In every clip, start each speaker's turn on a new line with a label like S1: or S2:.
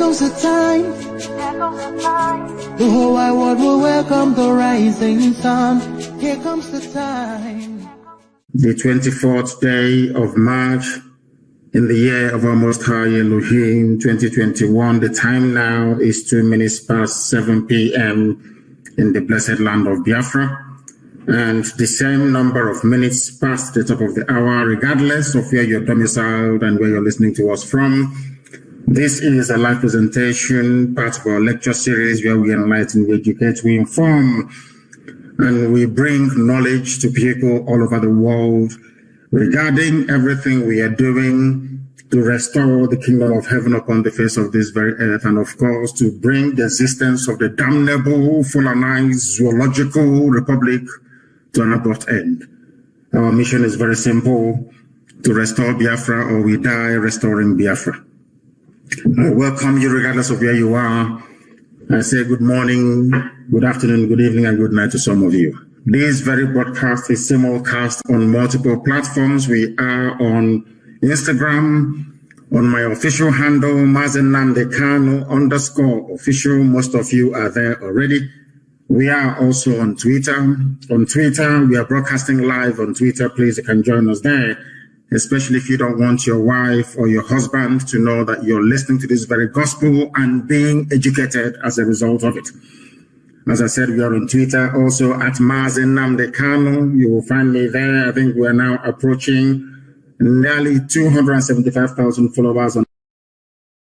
S1: comes the time. The whole wide world will welcome the rising sun. Here comes the time.
S2: The 24th day of March in the year of our Most High Elohim 2021. The time now is 2 minutes past 7 p.m. in the blessed land of Biafra. And the same number of minutes past the top of the hour, regardless of where you're domiciled and where you're listening to us from. This is a live presentation, part of our lecture series where we enlighten, we educate, we inform, and we bring knowledge to people all over the world regarding everything we are doing to restore the kingdom of heaven upon the face of this very earth, and of course to bring the existence of the damnable, Fulanized zoological republic to an abrupt end. Our mission is very simple: to restore Biafra, or we die restoring Biafra. I welcome you regardless of where you are. I say good morning, good afternoon, good evening, and good night to some of you. This very broadcast is simulcast on multiple platforms. We are on Instagram, on my official handle, Mazi Nnamdi Kanu _official. Most of you are there already. We are also on Twitter. On Twitter, we are broadcasting live on Twitter. Please, you can join us there, especially if you don't want your wife or your husband to know that you're listening to this very gospel and being educated as a result of it. As I said, we are on Twitter, also at Mazi Nnamdi Kanu. You will find me there. I think we are now approaching nearly 275,000 followers on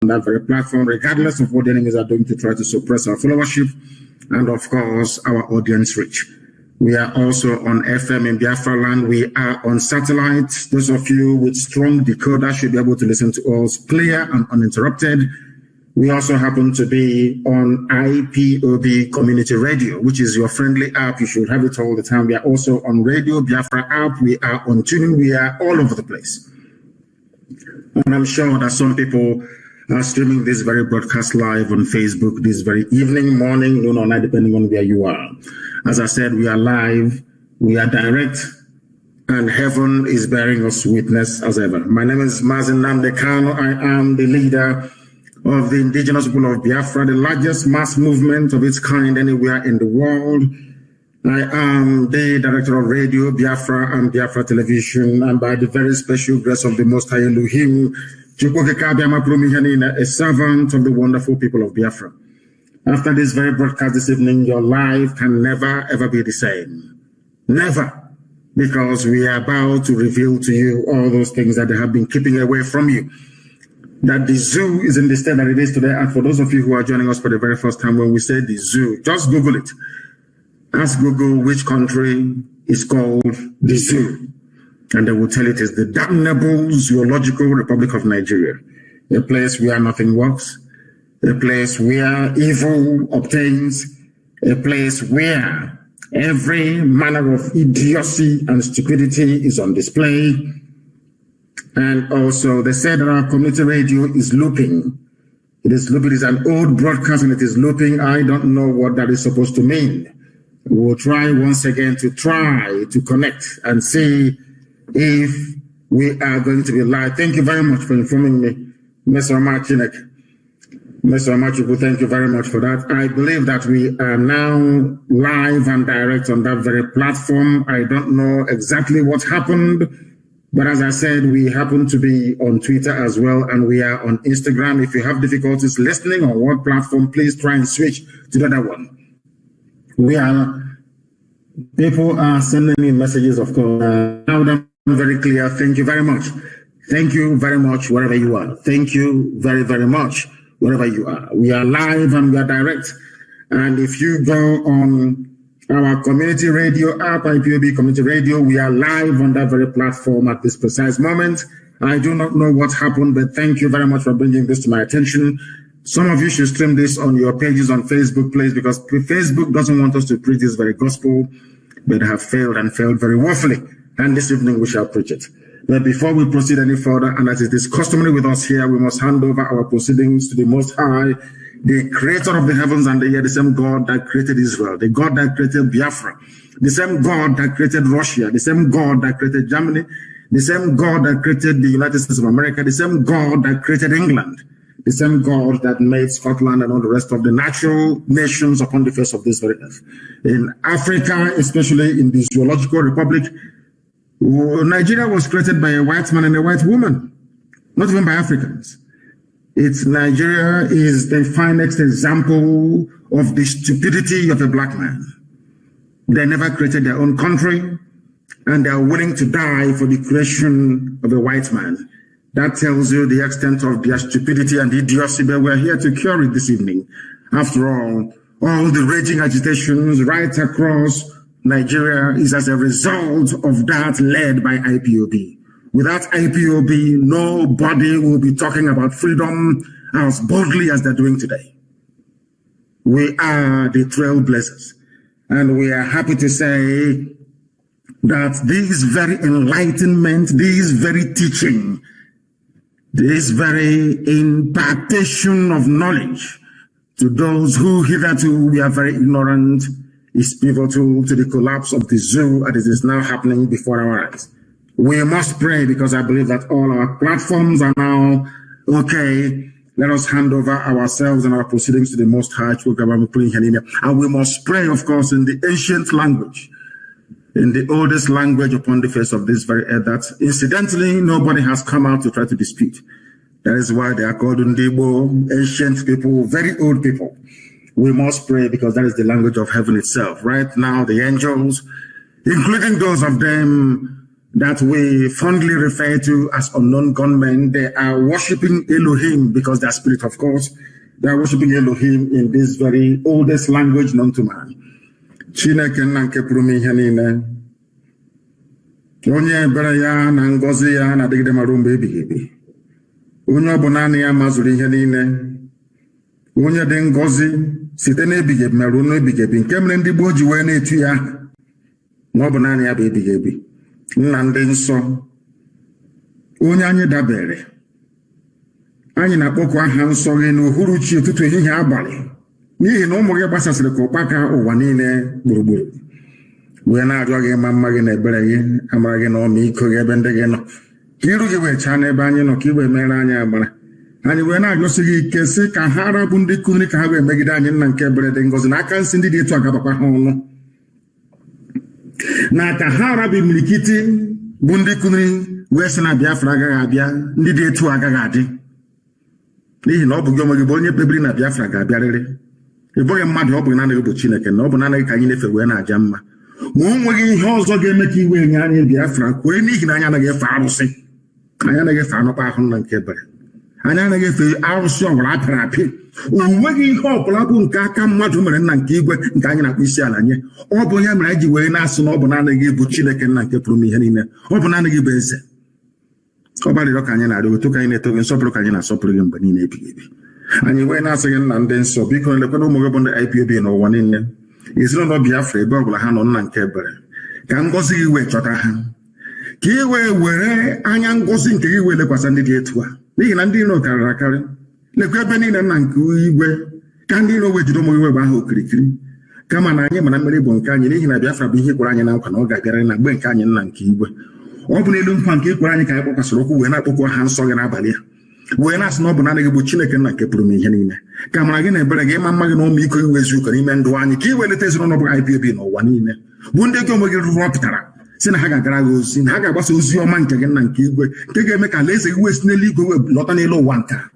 S2: that very platform, regardless of what the enemies are doing to try to suppress our followership and, of course, our audience reach. We are also on FM in Biafra land. We are on satellite. Those of you with strong decoder should be able to listen to us clear and uninterrupted. We also happen to be on IPOB Community Radio, which is your friendly app. You should have it all the time. We are also on Radio Biafra app. We are on tuning. We are all over the place. And I'm sure that some people are streaming this very broadcast live on Facebook this very evening, morning, noon or night, depending on where you are. As I said, we are live, we are direct, and heaven is bearing us witness as ever. My name is Mazi Nnamdi Kanu. I am the leader of the indigenous people of Biafra, the largest mass movement of its kind anywhere in the world. I am the director of radio, Biafra and Biafra Television, and by the very special grace of the Most High Elohim, a servant of the wonderful people of Biafra. After this very broadcast this evening, your life can never ever be the same. Never. Because we are about to reveal to you all those things that they have been keeping away from you. That the zoo is in the state that it is today. And for those of you who are joining us for the very first time, when we say the zoo, just Google it. Ask Google which country is called the zoo. And they will tell it is the damnable Zoological Republic of Nigeria. A place where nothing works. A place where evil obtains. A place where every manner of idiocy and stupidity is on display. And also, they said that our community radio is looping. It is looping. It is an old broadcast and it is looping. I don't know what that is supposed to mean. We'll try once again to connect and see if we are going to be live. Thank you very much for informing me, Mr. Marchinek. Mr. Amachuku, thank you very much for that. I believe that we are now live and direct on that very platform. I don't know exactly what happened, but as I said, we happen to be on Twitter as well, and we are on Instagram. If you have difficulties listening on one platform, please try and switch to the other one. People are sending me messages, of course. Now that I'm very clear, thank you very much. Thank you very much, wherever you are. Thank you very, very much, wherever you are. We are live and we are direct. And if you go on our community radio app, IPOB Community Radio, we are live on that very platform at this precise moment. I do not know what happened, but thank you very much for bringing this to my attention. Some of you should stream this on your pages on Facebook, please, because Facebook doesn't want us to preach this very gospel, but have failed and failed very woefully. And this evening we shall preach it. But before we proceed any further, and as it is customary with us here, we must hand over our proceedings to the Most High, the creator of the heavens and the earth, the same God that created Israel, the God that created Biafra, the same God that created Russia, the same God that created Germany, the same God that created the United States of America, the same God that created England, the same God that made Scotland and all the rest of the natural nations upon the face of this very earth. In Africa, especially in the Zoological Republic, Nigeria was created by a white man and a white woman, not even by Africans. Nigeria is the finest example of the stupidity of a black man. They never created their own country, and they are willing to die for the creation of a white man. That tells you the extent of their stupidity and idiocy, but we're here to cure it this evening. After all the raging agitations right across Nigeria is as a result of that led by IPOB. Without IPOB, nobody will be talking about freedom as boldly as they're doing today. We are the trailblazers, and we are happy to say that this very enlightenment, this very teaching, this very impartation of knowledge to those who hitherto we are very ignorant is pivotal to the collapse of the zoo as it is now happening before our eyes. We must pray because I believe that all our platforms are now okay. Let us hand over ourselves and our proceedings to the Most High. And we must pray, of course, in the ancient language, in the oldest language upon the face of this very earth that incidentally nobody has come out to try to dispute. That is why they are called Ndibo, ancient people, very old people. We must pray because that is the language of heaven itself. Right now, the angels, including those of them that we fondly refer to as unknown gunmen, they are worshiping Elohim because they are spirit, of course. They are worshiping Elohim in this very oldest language known to man. Chineke nanke purumi hanine. Onye beraya na ngozi ya na digide marumbe ebighị. Onye ọbụnani ya mazuri ihe niile. Onye dị ngozi site n'ebighị ebi merụ n'ebighị ebi nke mere ndị gboo ji wee na-etu ya na ọ bụ naanị ya bụ ebighị ebi. Nna ndị nsọ onye anyị dabere anyị na-akpọku aha nsọ gị n'uhuruchi ụtụtụ ehihie abalị n'ihi na ụmụ gị gbasasịrị ka ụkpaka ụwa niile gburugburu wee na-arịọ gị ma mma gị na ebere gị amara gị na ọmịiko gị ebe ndị gị nọ ka iru gị wee chaa n'ebe anyị nọ ka i wee mere anyị amara And when I go see Kese Kahara Bundi Kuni Kawe Megidan and Kebred goes and I can send it to Agapa Hono. Na Kahara be Milikiti, Bundi Kuni, Western Biafra Gabia, Nidi to Agagadi. Ni no Bugomo Bonia Pebrina Biafra Gabiare. A boy and mad Hobunana Buchinek and Nobunana Kayine Fewena Jamma. Won't also get making way in Biafra, when he can get Farusi. I get Fanopahon and Kebre. And then I get the hours of Laparapi. When hope Labun Kaka Maduman and Kigwe, Gana Pishalanya, or Boyam Raji, National Banana give Buchinek and Nakepumi Henina, or Banana give Benze. Obali Rocana, who took in a token Soprocana Soprogam Banina PB. And you went out again and then so because the Konomo on the IPOB no one in there. It's not Biafra, Bogla Han on Nankebre. Can go see where Chotahan. Kiwe where Anyan goes into you with the Passandiatua. Nandino Karakari. Le Quebenin and Nanku, Candino with Domo Baho Cricri. Come on, I am an American Canyon in a Biafra Bihiquan and Kanoga Garana Ben Canyon Nankiwe. Open a little punky Quaranica Pocasroku when I put one hand song in Abalia. When I snob Banana Buchinek and Nakepumi Henina. Come again and bring a game and Magno Miko as you can remember one. Kiwe the test on IPB no one in. Wouldn't they go make it Raptara? Sinahaga Gragos, in Haga was your man again and Kigwe, take a make a lazy West Nelly go not an elo wanka.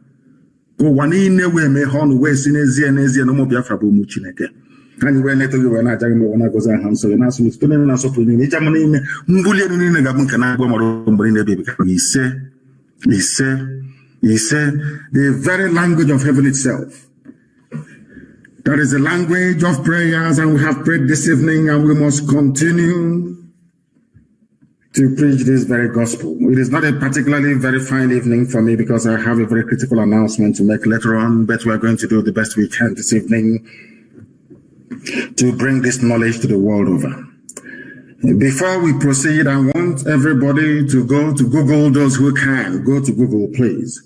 S2: Go one in a way, may horn West in Asia and Asia no more Biafra Muchineke. And when I tell you when I tell you when I go and so and ask me to learn us up in Germany, Mbulian in a Gabunkana, Brin the baby. He said, the very language of heaven itself. That is the language of prayers, and we have prayed this evening, and we must continue to preach this very gospel. It is not a particularly very fine evening for me because I have a very critical announcement to make later on, but we're going to do the best we can this evening to bring this knowledge to the world over. Before we proceed, I want everybody to go to Google, those who can. Go to Google, please,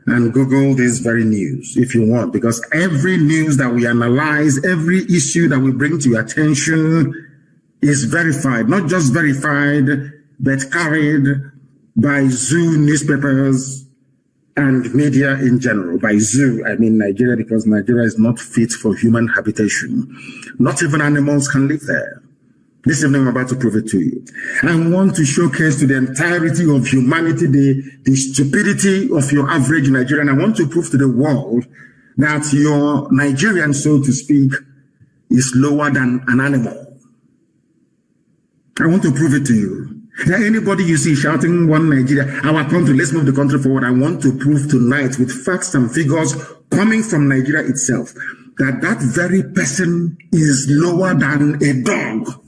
S2: and Google this very news if you want, because every news that we analyze, every issue that we bring to your attention is verified, not just verified, but carried by zoo newspapers and media in general. By zoo, I mean Nigeria, because Nigeria is not fit for human habitation. Not even animals can live there. This evening I'm about to prove it to you. I want to showcase to the entirety of humanity the stupidity of your average Nigerian. I want to prove to the world that your Nigerian, so to speak, is lower than an animal. I want to prove it to you. Anybody you see shouting one Nigeria, our country, let's move the country forward. I want to prove tonight with facts and figures coming from Nigeria itself that that very person is lower than a dog.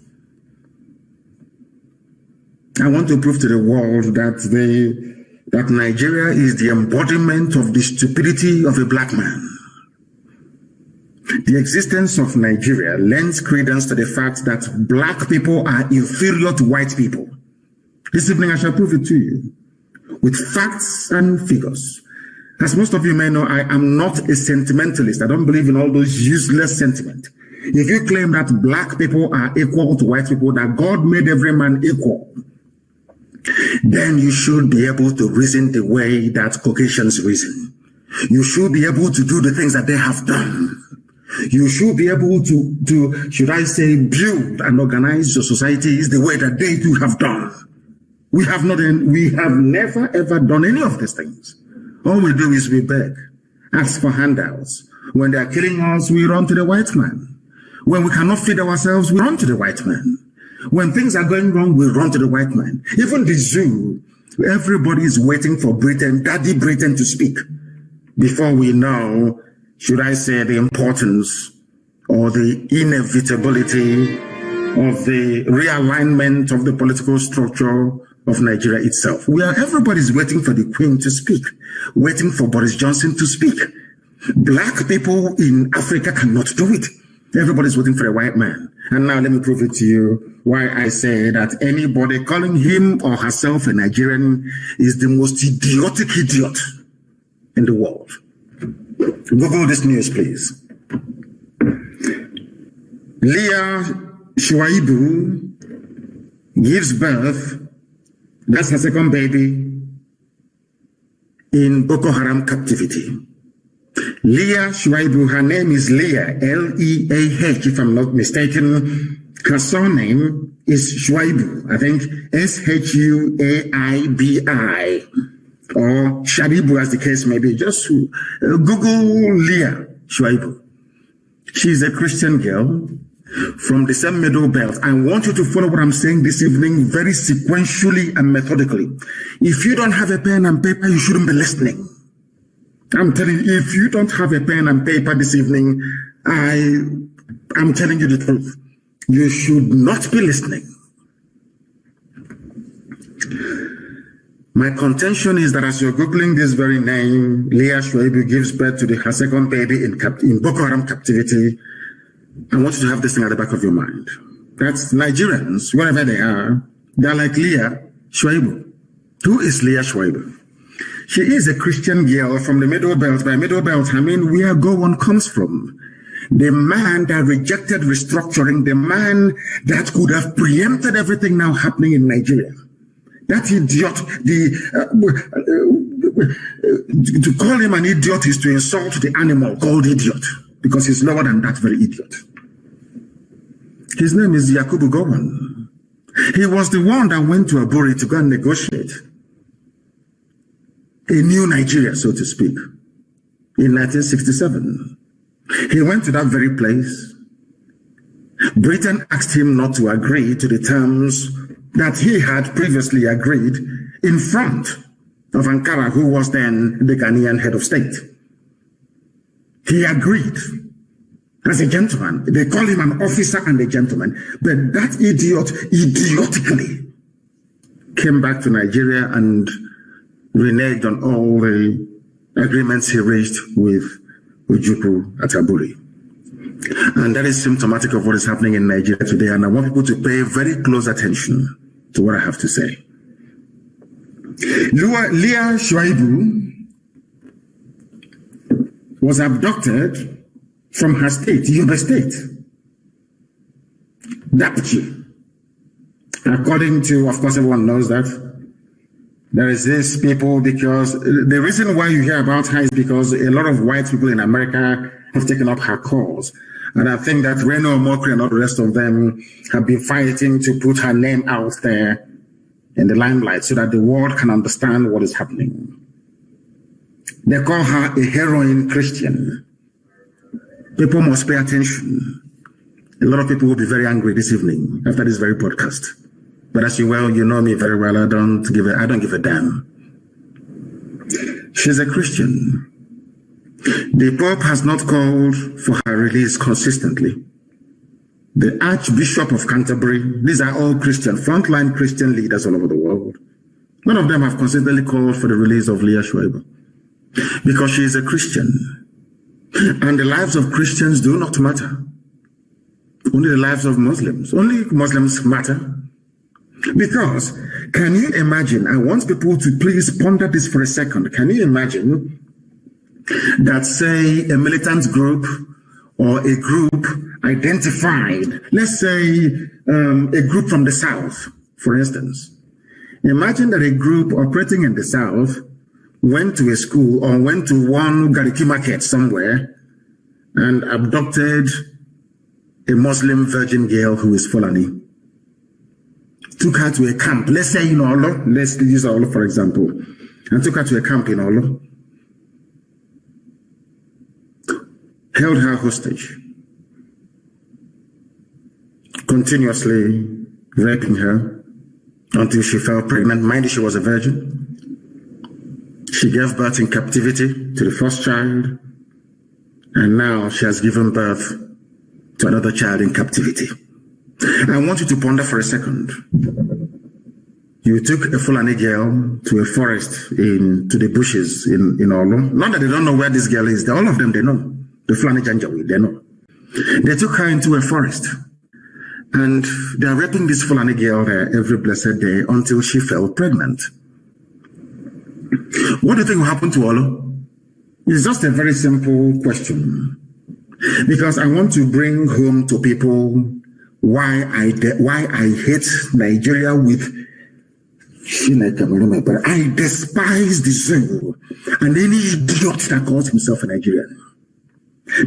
S2: I want to prove to the world that Nigeria is the embodiment of the stupidity of a black man. The existence of Nigeria lends credence to the fact that black people are inferior to white people. This evening I shall prove it to you with facts and figures. As most of you may know, I am not a sentimentalist. I don't believe in all those useless sentiments. If you claim that black people are equal to white people, that God made every man equal, then you should be able to reason the way that Caucasians reason. You should be able to do the things that they have done. You should be able to, should I say, build and organize your societies the way that they too have done. We have never ever done any of these things. All we do is we beg, ask for handouts. When they are killing us, we run to the white man. When we cannot feed ourselves, we run to the white man. When things are going wrong, we run to the white man. Even the zoo, everybody is waiting for Britain, Daddy Britain, to speak before we know, should I say, the importance or the inevitability of the realignment of the political structure of Nigeria itself. Everybody's waiting for the Queen to speak, waiting for Boris Johnson to speak. Black people in Africa cannot do it. Everybody's waiting for a white man. And now let me prove it to you why I say that anybody calling him or herself a Nigerian is the most idiotic idiot in the world. Google this news, please. Leah Sharibu gives birth, that's her second baby, in Boko Haram captivity. Leah Sharibu, her name is Leah, L-E-A-H, if I'm not mistaken. Her surname is Sharibu, I think S-H-U-A-I-B-I, or Sharibu as the case may be. Just Google Leah Sharibu. She's a Christian girl from the same Middle Belt. I want you to follow what I'm saying this evening very sequentially and methodically. If you don't have a pen and paper, you shouldn't be listening. I'm telling you, if you don't have a pen and paper this evening, I'm telling you the truth. You should not be listening. My contention is that as you're Googling this very name, Leah Sharibu gives birth to her second baby in Boko Haram captivity. I want you to have this thing at the back of your mind. That's Nigerians, wherever they are, they're like Leah Sharibu. Who is Leah Sharibu? She is a Christian girl from the Middle Belt. By Middle Belt, I mean where Gowon comes from. The man that rejected restructuring, the man that could have preempted everything now happening in Nigeria. That idiot, to call him an idiot is to insult the animal called idiot, because he's lower than that very idiot. His name is Yakubu Gowon. He was the one that went to Aburi to go and negotiate a new Nigeria, so to speak, in 1967. He went to that very place. Britain asked him not to agree to the terms that he had previously agreed in front of Ankara, who was then the Ghanaian head of state. He agreed as a gentleman. They call him an officer and a gentleman. But that idiot idiotically came back to Nigeria and reneged on all the agreements he reached with Ojukwu at Aburi. And that is symptomatic of what is happening in Nigeria today. And I want people to pay very close attention to what I have to say. Leah Sharibu was abducted from her state, Yobe State, Dapchi. According to, of course, everyone knows that. There is this people, because the reason why you hear about her is because a lot of white people in America have taken up her cause. And I think that Reno Omokri and all the rest of them have been fighting to put her name out there in the limelight so that the world can understand what is happening. They call her a heroin Christian. People must pay attention. A lot of people will be very angry this evening after this very podcast. But as you know me very well, I don't give a damn. She's a Christian. The Pope has not called for her release consistently. The Archbishop of Canterbury, these are all Christian, frontline Christian leaders all over the world. None of them have consistently called for the release of Leah Sharibu because she is a Christian. And the lives of Christians do not matter. Only the lives of Muslims. Only Muslims matter. Because, can you imagine, I want people to please ponder this for a second. Can you imagine that, say, a militant group or a group identified, let's say a group from the South, for instance. Imagine that a group operating in the South went to a school or went to one Gariki market somewhere and abducted a Muslim virgin girl who is Fulani. Took her to a camp, let's say in Olo, let's use Olo for example, and took her to a camp in Olo, held her hostage, continuously raping her until she fell pregnant. Mind you, she was a virgin. She gave birth in captivity to the first child, and now she has given birth to another child in captivity. I want you to ponder for a second. You took a Fulani girl to a forest to the bushes in Olo. Not that they don't know where this girl is. All of them, they know. The Fulani Janjaweed, they know. They took her into a forest. And they are raping this Fulani girl there every blessed day until she fell pregnant. What do you think will happen to Olo? It's just a very simple question. Because I want to bring home to people why I hate Nigeria with But I despise the zeal and any idiot that calls himself a Nigerian.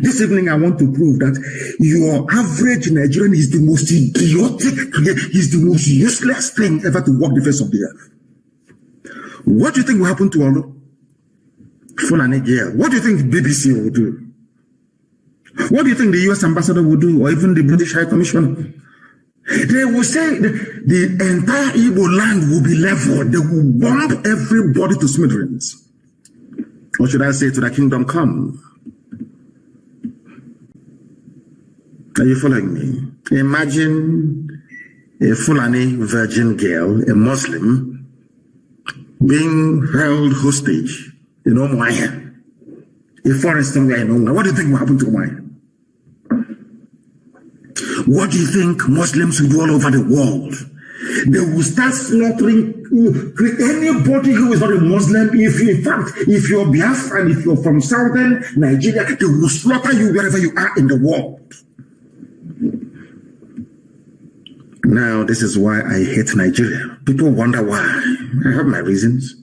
S2: This evening, I want to prove that your average Nigerian is the most idiotic, is the most useless thing ever to walk the face of the earth. What do you think will happen to Olu? Fulani girl. What do you think BBC will do? What do you think the US ambassador will do, or even the British High Commissioner? They will say the entire Igbo land will be leveled. They will bomb everybody to smithereens. Or should I say, to the kingdom come? Are you following me? Imagine a Fulani virgin girl, a Muslim, being held hostage in Umuahia, a forest somewhere in Umuahia. What do you think will happen to Umuahia? What do you think Muslims will do all over the world? They will start slaughtering anybody who is not a Muslim. If you're Biafra, if you're from southern Nigeria, they will slaughter you wherever you are in the world. Now, this is why I hate Nigeria. People wonder why. I have my reasons.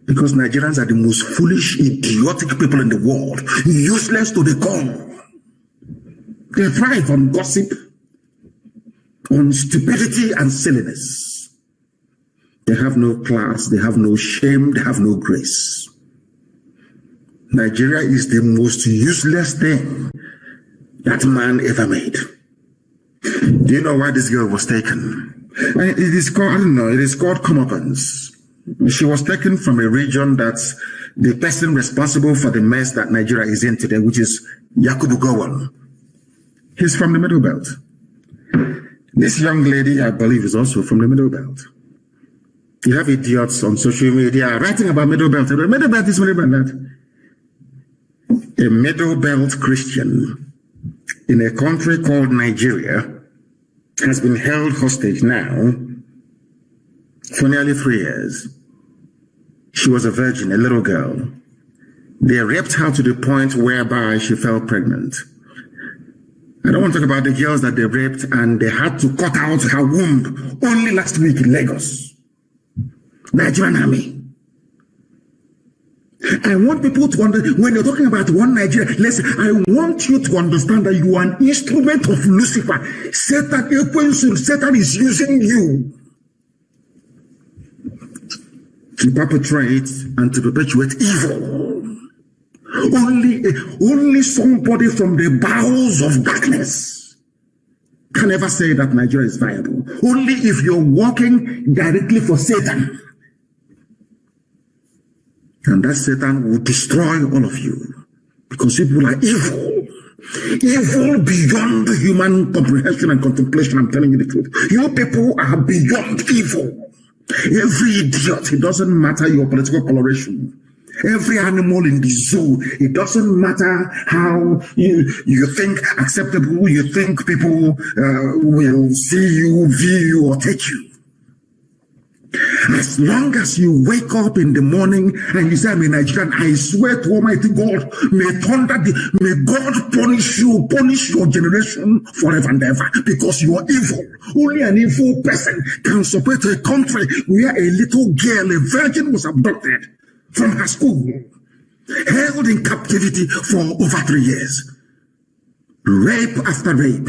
S2: Because Nigerians are the most foolish, idiotic people in the world. Useless to the core. They thrive on gossip, on stupidity and silliness. They have no class, they have no shame, they have no grace. Nigeria is the most useless thing that man ever made. Do you know why this girl was taken? It is called, I don't know, it is called comeuppance. She was taken from a region that's the person responsible for the mess that Nigeria is in today, which is Yakubu Gowon. He's from the Middle Belt. This young lady, I believe, is also from the Middle Belt. You have idiots on social media writing about Middle Belt. Middle Belt is Middle Belt. A Middle Belt Christian in a country called Nigeria has been held hostage now for nearly 3 years. She was a virgin, a little girl. They raped her to the point whereby she fell pregnant. I don't want to talk about the girls that they raped and they had to cut out her womb only last week in Lagos. Nigerian army. I want people to understand, when you're talking about one Nigeria, listen, I want you to understand that you are an instrument of Lucifer. Satan is using you to perpetrate and to perpetuate evil. Only somebody from the bowels of darkness can ever say that Nigeria is viable. Only if you're working directly for Satan. And that Satan will destroy all of you. Because people are evil. Evil beyond human comprehension and contemplation, I'm telling you the truth. You people are beyond evil. Every idiot, it doesn't matter your political coloration. Every animal in the zoo, it doesn't matter how you think acceptable, you think people will see you, view you, or take you. As long as you wake up in the morning and you say, I'm a Nigerian, I swear to Almighty God, may God punish you, punish your generation forever and ever, because you are evil. Only an evil person can support a country where a little girl, a virgin, was abducted from her school, held in captivity for over 3 years. Rape after rape.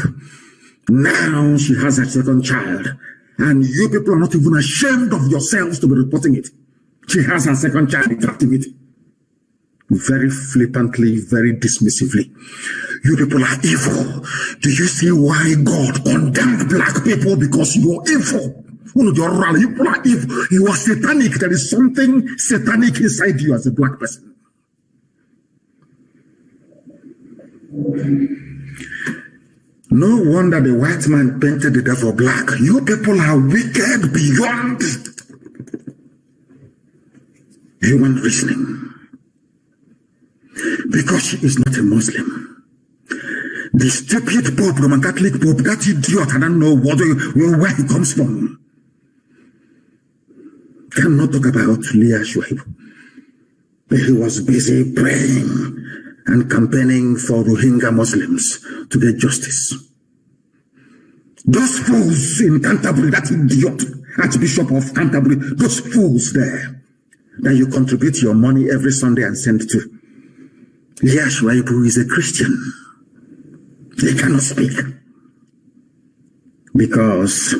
S2: Now she has her second child. And you people are not even ashamed of yourselves to be reporting it. She has her second child in captivity. Very flippantly, very dismissively. You people are evil. Do you see why God condemned black people? Because you are evil. You people are evil. You are satanic. There is something satanic inside you as a black person. No wonder the white man painted the devil black. You people are wicked beyond human reasoning. Because she is not a Muslim. The stupid Pope, Roman Catholic Pope, that idiot, I don't know where he comes from, cannot talk about Leah Sharibu. He was busy praying and campaigning for Rohingya Muslims to get justice. Those fools in Canterbury, that idiot, Archbishop of Canterbury, those fools there that you contribute your money every Sunday and send to. Leah Sharibu is a Christian. They cannot speak because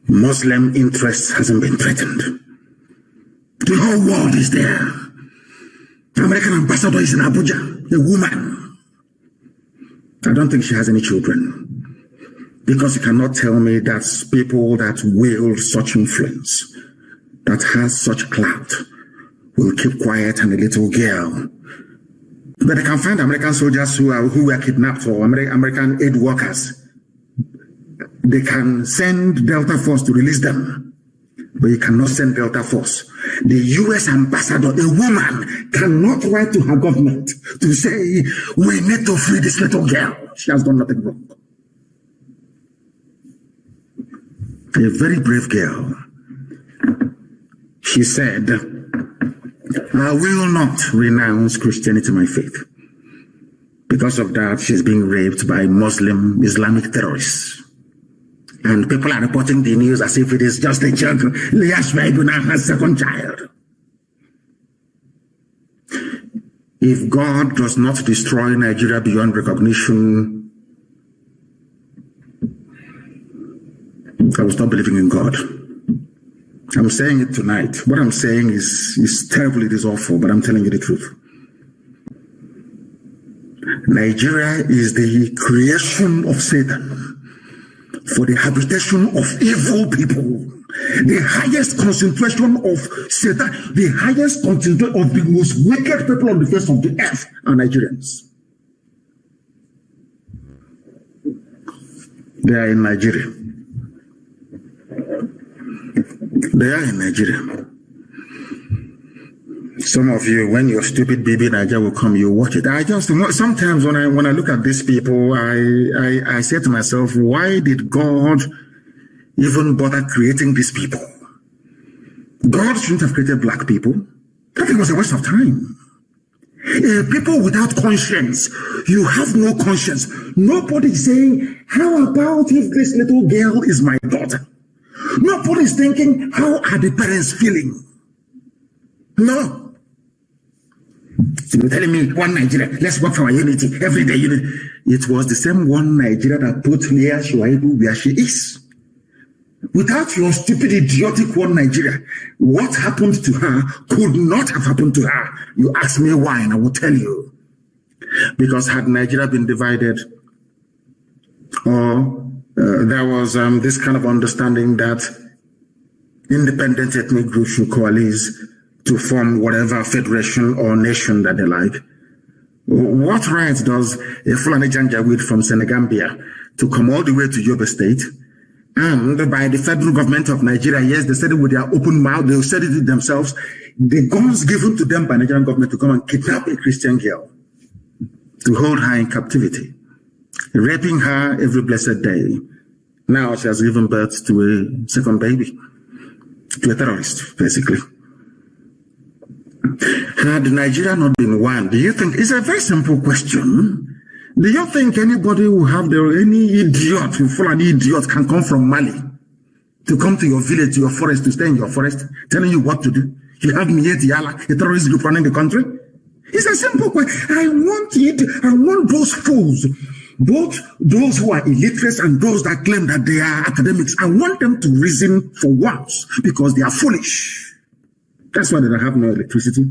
S2: Muslim interest hasn't been threatened. The whole world is there. The American ambassador is in Abuja, a woman. I don't think she has any children. Because you cannot tell me that people that wield such influence, that has such clout, will keep quiet and a little girl. But they can find American soldiers who were kidnapped or American aid workers. They can send Delta Force to release them. But you cannot send Delta Force. The U.S. ambassador, a woman, cannot write to her government to say, we need to free this little girl. She has done nothing wrong. A very brave girl. She said, I will not renounce Christianity, my faith. Because of that, she's being raped by Muslim Islamic terrorists. And people are reporting the news as if it is just a joke. Leah Sharibu now has a second child. If God does not destroy Nigeria beyond recognition, I will stop believing in God. I'm saying it tonight. What I'm saying is terrible, it is awful, but I'm telling you the truth. Nigeria is the creation of Satan for the habitation of evil people. The highest concentration of Satan, the highest concentration of the most wicked people on the face of the earth are Nigerians. They are in Nigeria. They are in Nigeria. Some of you, when your stupid baby Nigeria will come, you watch it. Sometimes when I look at these people, I say to myself, why did God even bother creating these people? God shouldn't have created black people. That was a waste of time. People without conscience, you have no conscience. Nobody is saying, how about if this little girl is my daughter? Nobody is thinking, how are the parents feeling? No. So you're telling me, one Nigeria, let's work for our unity, everyday unity. It was the same one Nigeria that put Leah Sharibu where she is. Without your stupid, idiotic one Nigeria, what happened to her could not have happened to her. You ask me why, and I will tell you. Because had Nigeria been divided, or there was this kind of understanding that independent ethnic groups should coalesce to form whatever federation or nation that they like. What right does a Fulani Janjaweed from Senegambia to come all the way to Yobe State, and by the federal government of Nigeria, yes, they said it with their open mouth, they said it themselves, the guns given to them by Nigerian government to come and kidnap a Christian girl, to hold her in captivity, raping her every blessed day. Now she has given birth to a second baby, to a terrorist, basically. Had Nigeria not been one, do you think, it's a very simple question. Do you think anybody who have any idiot, Fulani idiot can come from Mali to come to your village, to your forest, to stay in your forest, telling you what to do? You have Mieti Yala, a terrorist group running the country? It's a simple question. I want those fools, both those who are illiterate and those that claim that they are academics. I want them to reason for once because they are foolish. That's why they don't have no electricity.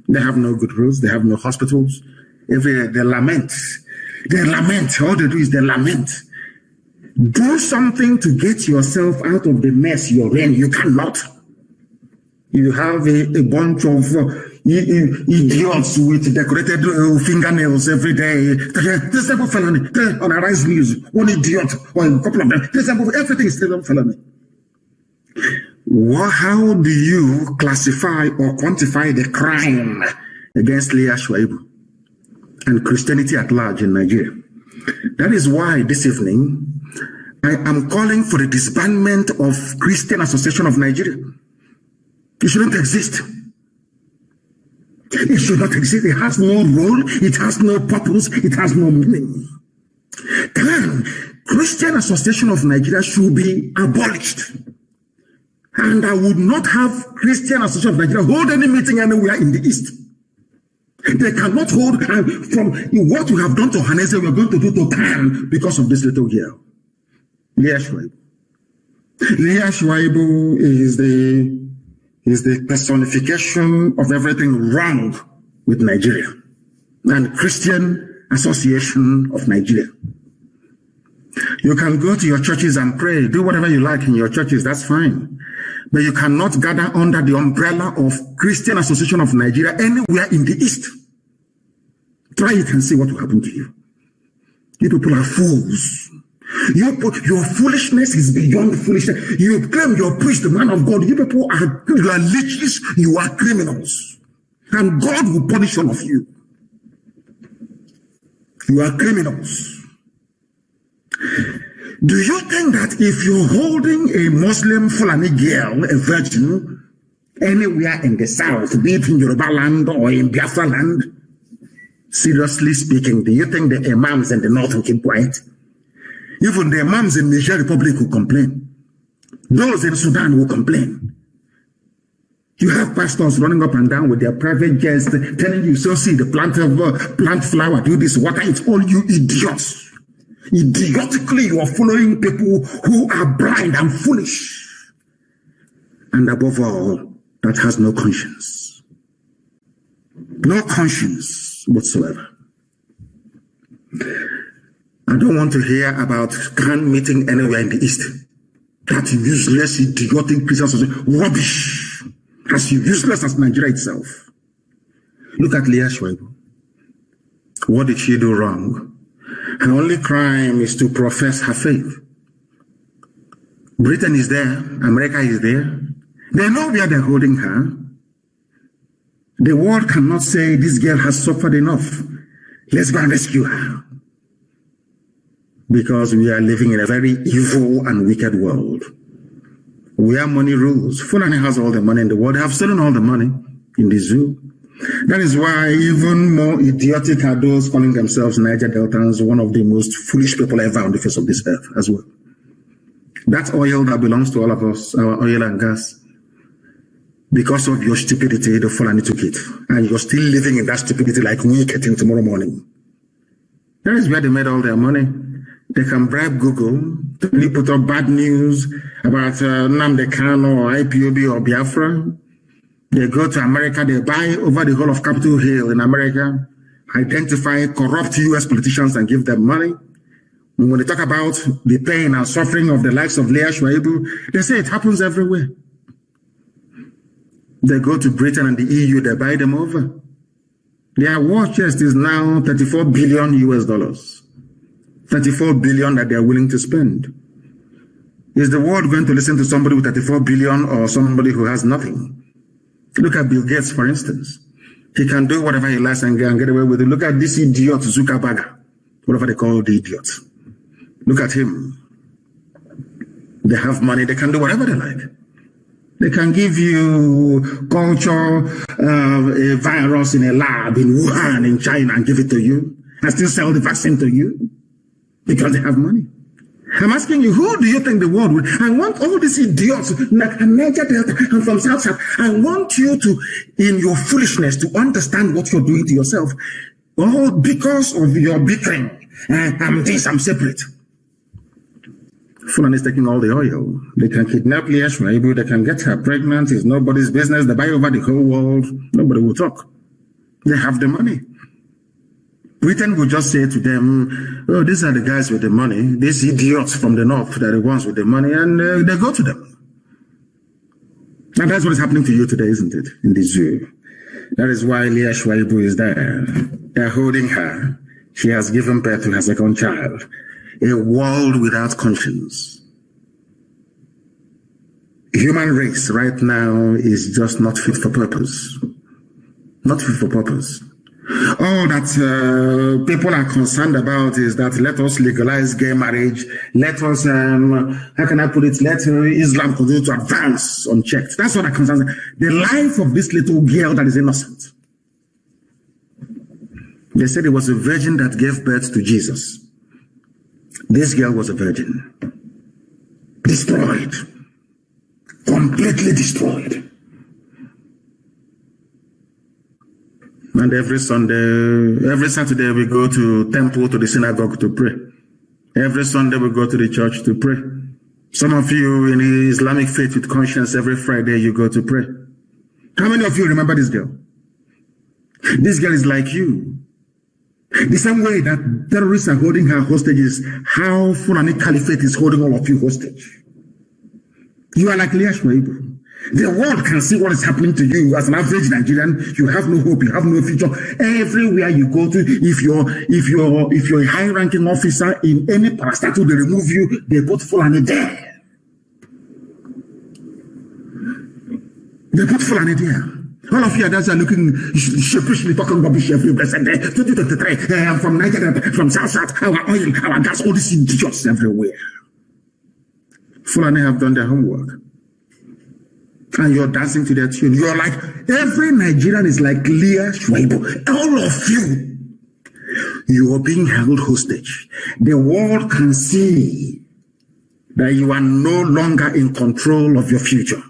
S2: They have no good roads. They have no hospitals. They lament. They lament. All they do is they lament. Do something to get yourself out of the mess you're in. You cannot. You have a bunch of idiots with decorated fingernails every day. This type of felony on Arise News. One idiot or a couple of them. This type of everything is still felony. How do you classify or quantify the crime against Leah Sharibu and Christianity at large in Nigeria? That is why this evening I am calling for the disbandment of Christian Association of Nigeria. It shouldn't exist. It should not exist. It has no role. It has no purpose. It has no meaning. Christian Association of Nigeria should be abolished. And I would not have Christian Association of Nigeria hold any meeting anywhere in the East. They cannot hold, from what you have done to Hanese, we are going to do to Khan because of this little girl. Leah Sharibu. Leah Sharibu is the personification of everything wrong with Nigeria and Christian Association of Nigeria. You can go to your churches and pray, do whatever you like in your churches, that's fine. But you cannot gather under the umbrella of Christian Association of Nigeria anywhere in the East. Try it and see what will happen to you. You people are fools. Your foolishness is beyond foolishness. You claim you're priest, the man of God. You people are leeches, you are criminals. And God will punish all of you. You are criminals. Do you think that if you're holding a Muslim Fulani girl, a virgin, anywhere in the South, be it in Yoruba land or in Biafra land, seriously speaking, do you think the imams in the North will keep quiet? Even the imams in the Niger Republic will complain. Those in Sudan will complain. You have pastors running up and down with their private jets telling you, so see the plant flower, do this, water, it's all you idiots. Idiotically, you are following people who are blind and foolish. And above all, that has no conscience. No conscience whatsoever. I don't want to hear about Khan meeting anywhere in the East. That useless, idiotic Christian rubbish. As useless as Nigeria itself. Look at Leah Sharibu. What did she do wrong? Her only crime is to profess her faith. Britain is there. America is there. They know where they're holding her. The world cannot say this girl has suffered enough. Let's go and rescue her. Because we are living in a very evil and wicked world. Where money rules. Fulani has all the money in the world. They have stolen all the money in the zoo. That is why even more idiotic are those calling themselves Niger Deltans, one of the most foolish people ever on the face of this earth as well. That oil that belongs to all of us, our oil and gas, because of your stupidity, the Fulani took it. And you're still living in that stupidity like we till tomorrow morning. That is where they made all their money. They can bribe Google to really put up bad news about Nnamdi Kanu or IPOB or Biafra. They go to America, they buy over the whole of Capitol Hill in America, identify corrupt US politicians and give them money. And when they talk about the pain and suffering of the likes of Leah Sharibu, they say it happens everywhere. They go to Britain and the EU, they buy them over. Their war chest is now 34 billion US dollars. 34 billion that they are willing to spend. Is the world going to listen to somebody with 34 billion or somebody who has nothing? Look at Bill Gates, for instance. He can do whatever he likes and get away with it. Look at this idiot Zuckerberg, whatever they call the idiot. Look at him. They have money. They can do whatever they like. They can give you culture, a virus in a lab in Wuhan in China and give it to you and still sell the vaccine to you because they have money. I'm asking you, who do you think the world will? I want all these idiots, and Niger Delta, and from South. I want you to, in your foolishness, to understand what you're doing to yourself. Oh, because of your bickering, I'm this, I'm separate. Fulani is taking all the oil. They can kidnap Leah Sharibu, they can get her pregnant. It's nobody's business. They buy over the whole world. Nobody will talk. They have the money. Britain will just say to them, oh, these are the guys with the money. These idiots from the north, they're the ones with the money, and they go to them. And that's what is happening to you today, isn't it? In the zoo. That is why Leah Sharibu is there. They're holding her. She has given birth to her second child. A world without conscience. Human race right now is just not fit for purpose. Not fit for purpose. All that people are concerned about is that let us legalize gay marriage. Let us, how can I put it? Let Islam continue to advance unchecked. That's what I'm concerned. The life of this little girl that is innocent. They said it was a virgin that gave birth to Jesus. This girl was a virgin. Destroyed. completely destroyed. And every Sunday, every Saturday, we go to temple, to the synagogue to pray. Every Sunday, we go to the church to pray. Some of you in the Islamic faith with conscience, every Friday, you go to pray. How many of you remember this girl? This girl is like you. The same way that terrorists are holding her hostages, how Fulani Caliphate is holding all of you hostage. You are like Leah Sharibu. The world can see what is happening to you as an average Nigerian. You have no hope. You have no future. Everywhere you go to, if you're a high-ranking officer in any parastatal, they remove you. They put Fulani there. They put Fulani there. All of you are looking sheepishly talking rubbish every blessed day. 2023. I'm from Nigeria, from South, our oil, our gas, all these idiots everywhere. Fulani have done their homework. And you're dancing to their tune. You're like, every Nigerian is like Leah Sharibu. All of you. You are being held hostage. The world can see that you are no longer in control of your future.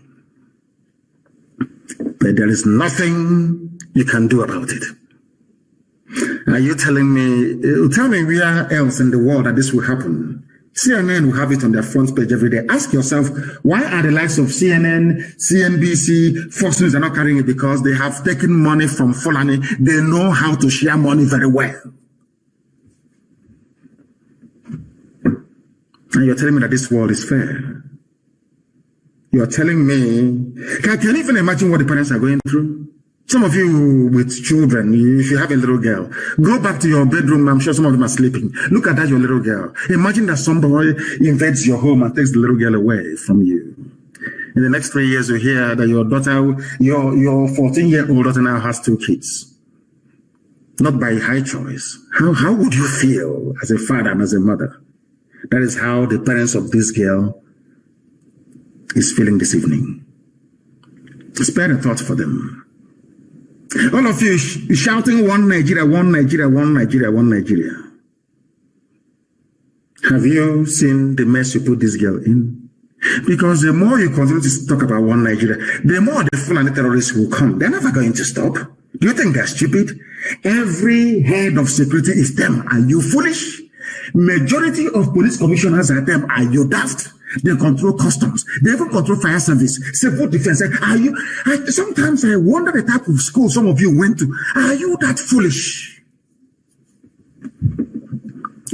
S2: But there is nothing you can do about it. Are you telling me, tell me where else in the world that this will happen? CNN will have it on their front page every day. Ask yourself, why are the likes of CNN, CNBC, Fox News are not carrying it? Because they have taken money from Fulani. They know how to share money very well. And you're telling me that this world is fair. You're telling me, can you even imagine what the parents are going through? Some of you with children, if you have a little girl, go back to your bedroom. I'm sure some of them are sleeping. Look at that, your little girl. Imagine that somebody invades your home and takes the little girl away from you. In the next 3 years, you hear that your daughter, your 14-year-old daughter now has 2 kids. Not by high choice. How would you feel as a father and as a mother? That is how the parents of this girl is feeling this evening. Spare a thought for them. All of you shouting, one Nigeria, one Nigeria, one Nigeria, one Nigeria. Have you seen the mess you put this girl in? Because the more you continue to talk about one Nigeria, the more the Fulani terrorists will come. They're never going to stop. Do you think they're stupid? Every head of security is them. Are you foolish? Majority of police commissioners are them. Are you daft? They control customs. They even control fire service, civil defense. Sometimes I wonder the type of school some of you went to. Are you that foolish?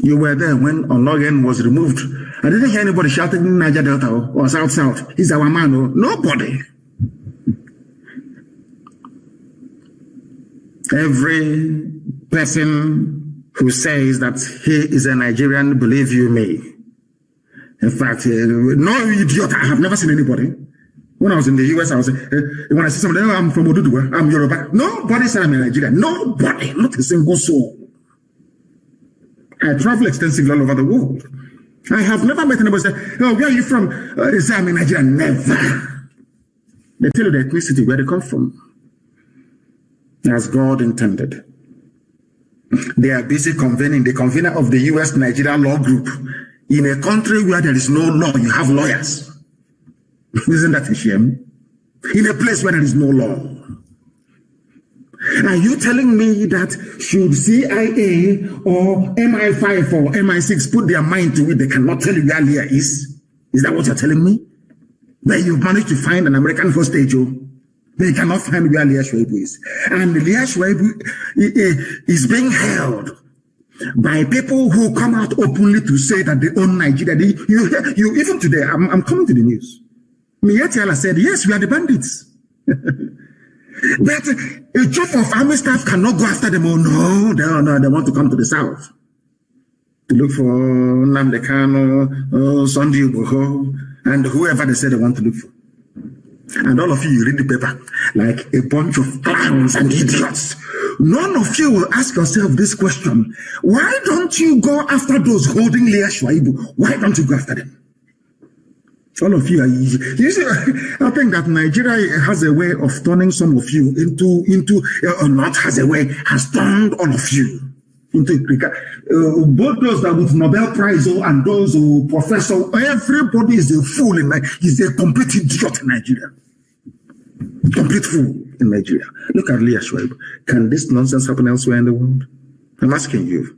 S2: You were there when Onogen was removed. I didn't hear anybody shouting in Niger Delta or South. He's our man. Or nobody. Every person who says that he is a Nigerian, believe you me. In fact, no idiot, I have never seen anybody. When I was in the US, I was when I see somebody, oh, I'm from Oduduwa, I'm Yoruba. Nobody said I'm in Nigeria. Nobody, not a single soul. I travel extensively all over the world. I have never met anybody say, oh, where are you from? They say I'm in Nigeria. Never. They tell you the ethnicity, where they come from. As God intended. They are busy convening, the convener of the US Nigeria Law Group. In a country where there is no law, you have lawyers. Isn't that a shame? In a place where there is no law. Are you telling me that should CIA or MI5 or MI6 put their mind to it, they cannot tell you where Leah is? Is that what you're telling me? That you've managed to find an American hostage, they cannot find where Leah Sharibu is. And Leah Sharibu is being held by people who come out openly to say that they own Nigeria. You even today, I'm coming to the news. Mietiala said, yes, we are the bandits. But a chief of army staff cannot go after them. Oh, no, they want to come to the south. To look for Nnamdi Kanu, Sunday Uboho, and whoever they say they want to look for. And all of you read the paper like a bunch of clowns and idiots. None of you will ask yourself this question. Why don't you go after those holding Leah Sharibu? Why don't you go after them? All of you are easy. You see, I think that Nigeria has a way of turning some of you into has turned all of you
S3: into both those that with Nobel Prize and those who professor, everybody is a fool is a complete idiot in Nigeria. Complete fool in Nigeria. Look at Leah Sharibu. Can this nonsense happen elsewhere in the world? I'm asking you.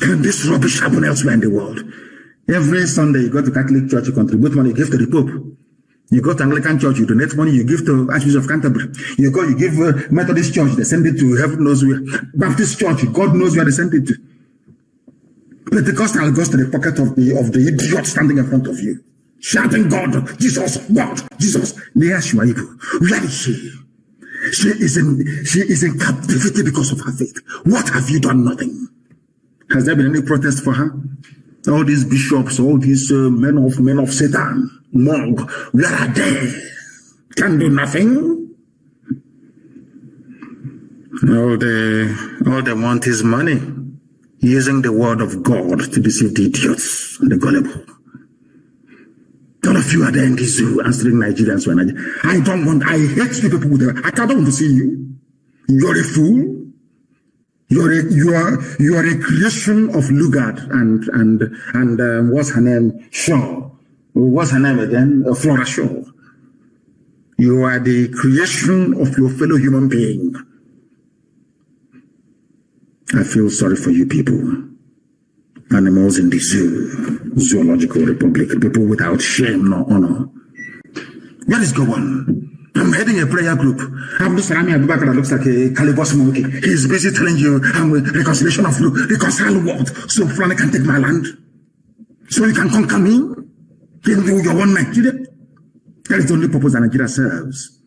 S3: Can this rubbish happen elsewhere in the world? Every Sunday you go to Catholic Church, you contribute money, you give to the Pope. You go to Anglican Church, you donate money, you give to Archbishop of Canterbury. You go, you give Methodist Church, they send it to heaven knows where. Baptist Church, God knows where they send it to. Pentecostal goes to the pocket of the idiot standing in front of you, shouting, God, Jesus, God, Jesus. Leah Sharibu, where is she? She is in captivity because of her faith. What have you done? Nothing. Has there been any protest for her? All these bishops, all these men of Satan, Mog, where are they? Can do nothing. All they want is money, using the word of God to deceive the idiots and the gullible. All of you are there in the zoo answering Nigerians. I hate you people there. I don't want to see you. You're a fool. You are a creation of Lugard and what's her name? Shaw. What's her name again? Flora Shaw. You are the creation of your fellow human being. I feel sorry for you people. Animals in the zoo, zoological republic, people without shame nor honor. What is going on? I'm heading a prayer group. Abdul Salami Abubakar looks like a Calibos monkey. He's busy telling you I'm with reconciliation of reconcile what? So Fulani can take my land. So you can conquer me. Then you one Nigeria. That is the only purpose that Nigeria serves.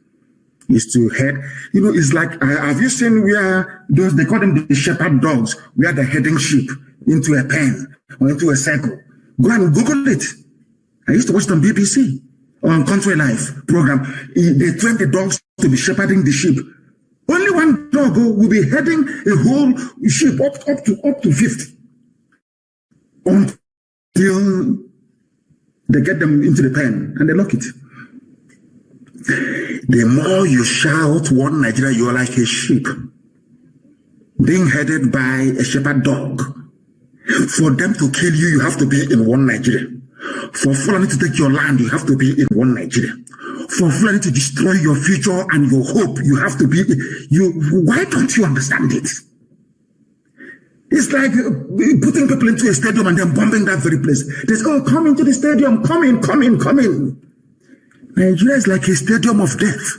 S3: Is to head. You know, it's like, have you seen where those, they call them the shepherd dogs, where they're heading sheep into a pen or into a circle? Go and Google it. I used to watch it on BBC. On Country Life program, they train the dogs to be shepherding the sheep. Only one dog will be heading a whole sheep up to 50 until they get them into the pen and they lock it. The more you shout one Nigeria, you're like a sheep being headed by a shepherd dog. For them to kill you, you have to be in one Nigeria. For Fulani to take your land, you have to be in one Nigeria. For Fulani to destroy your future and your hope, you have to be. Why don't you understand it? It's like putting people into a stadium and then bombing that very place. They say, oh, come into the stadium, come in. Nigeria is like a stadium of death.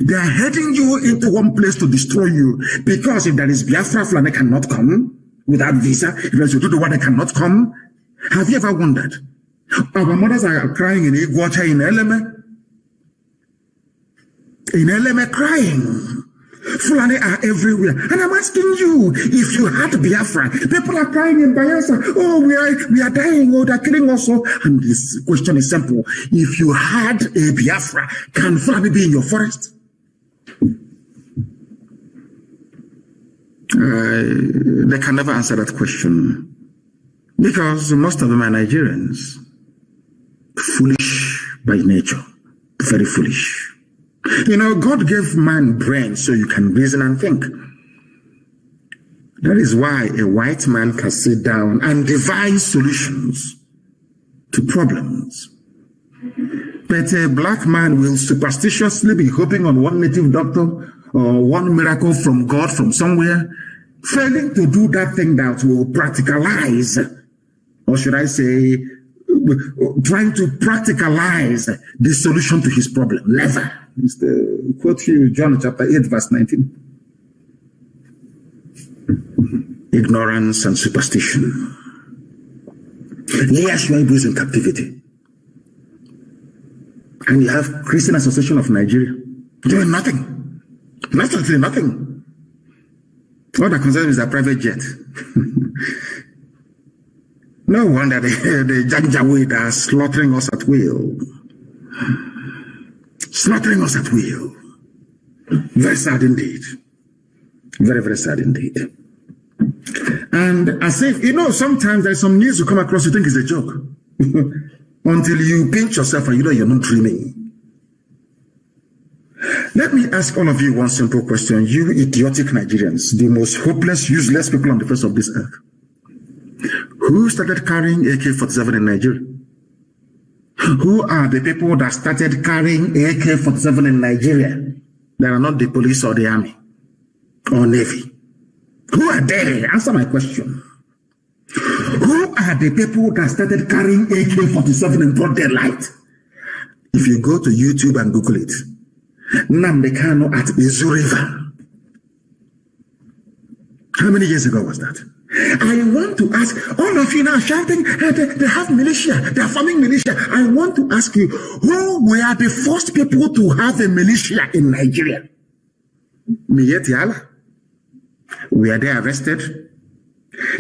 S3: They are heading you into one place to destroy you. Because if there is Biafra, Fulani cannot come without visa. If there is Ududuwa, they cannot come. Have you ever wondered? Our mothers are crying in Iguacha, in Eleme. In Eleme, crying. Fulani are everywhere. And I'm asking you, if you had Biafra, people are crying in Bayelsa. Oh, we are dying. Oh, they're killing us. And this question is simple. If you had a Biafra, can Fulani be in your forest? They can never answer that question. Because most of them are Nigerians. Foolish by nature. Very foolish. You know, God gave man brain so you can reason and think. That is why a white man can sit down and devise solutions to problems. But a black man will superstitiously be hoping on one native doctor or one miracle from God from somewhere, failing to do that thing that will practicalize, or should I say, trying to practicalize the solution to his problem. Never. It's the quote you, John chapter 8, verse 19. Ignorance and superstition. Leah Sharibu is in captivity. And you have Christian Association of Nigeria doing nothing. Absolutely nothing. All that concerns is a private jet. No wonder the Janjaweed are slaughtering us at will. Slaughtering us at will. Very sad indeed. Very, very sad indeed. And as if, you know, sometimes there's some news you come across, you think it's a joke. Until you pinch yourself and you know you're not dreaming. Let me ask all of you one simple question. You idiotic Nigerians, the most hopeless, useless people on the face of this earth. Who started carrying AK-47 in Nigeria? Who are the people that started carrying AK-47 in Nigeria? They are not the police or the army or navy. Who are they? Answer my question. Who are the people that started carrying AK-47 in broad daylight? If you go to YouTube and Google it, Nnamdi Kanu at Izu River. How many years ago was that? I want to ask all of you now shouting, they have militia, they are forming militia. I want to ask you, who were the first people to have a militia in Nigeria? Miyeti Allah. Were they arrested?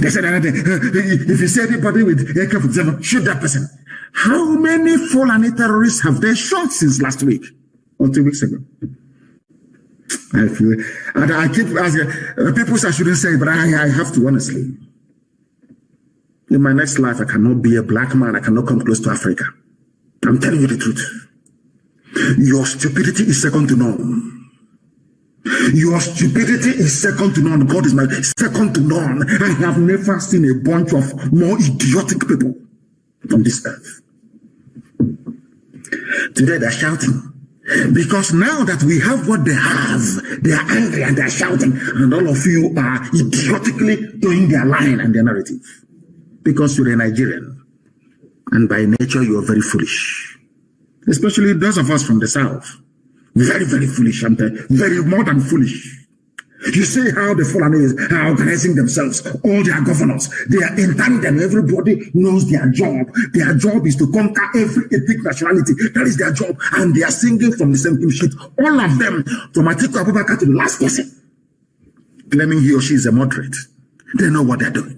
S3: They said, if you see anybody with AK-47, shoot that person. How many Fulani terrorists have they shot since last week or 2 weeks ago? I feel, and I keep asking, people say I shouldn't say, but I have to honestly. In my next life, I cannot be a black man. I cannot come close to Africa. I'm telling you the truth. Your stupidity is second to none. Your stupidity is second to none. God is my second to none. I have never seen a bunch of more idiotic people on this earth. Today they're shouting. Because now that we have what they have, they are angry and they're shouting. And all of you are idiotically doing their line and their narrative. Because you're a Nigerian. And by nature, you are very foolish. Especially those of us from the South. Very, very foolish. I'm very more than foolish. You see how the Fulanis are organizing themselves, all their governors. They are in tandem. Everybody knows their job. Their job is to conquer every ethnic nationality. That is their job. And they are singing from the same hymn sheet. All of them, from Atiku Abubakar to the last person, claiming he or she is a moderate. They know what they're doing.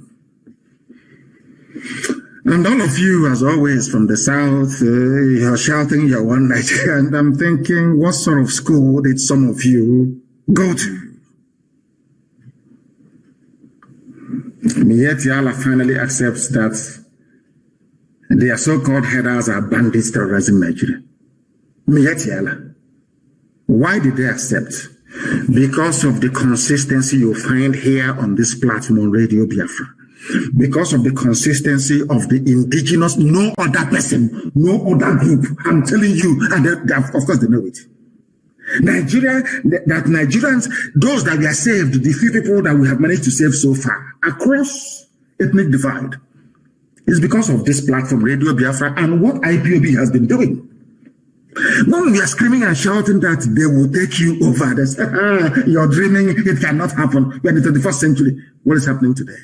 S3: And all of you, as always, from the South, you're shouting, you're one Nigeria. And I'm thinking, what sort of school did some of you go to? Yet Allah finally accepts that their so-called headers are bandits terrorizing Nigeria. Yet Allah. Why did they accept? Because of the consistency you find here on this platform on Radio Biafra. Because of the consistency of the indigenous, no other person, no other group. I'm telling you, and of course they know it. Nigeria, that Nigerians, those that we are saved, the few people that we have managed to save so far, across ethnic divide, is because of this platform, Radio Biafra, and what IPOB has been doing. When we are screaming and shouting that they will take you over, they say, you're dreaming, it cannot happen. We're in the 21st century. What is happening today?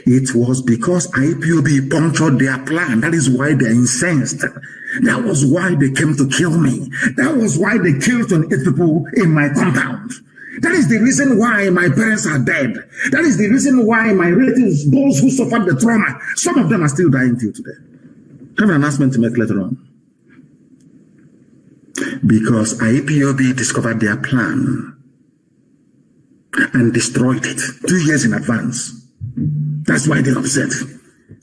S3: It was because IPOB punctured their plan. That is why they're incensed. That was why they came to kill me. That was why they killed 28 people in my compound. That is the reason why my parents are dead. That is the reason why my relatives, those who suffered the trauma, some of them are still dying till today. I have an announcement to make later on. Because IPOB discovered their plan and destroyed it 2 years in advance. That's why they're upset.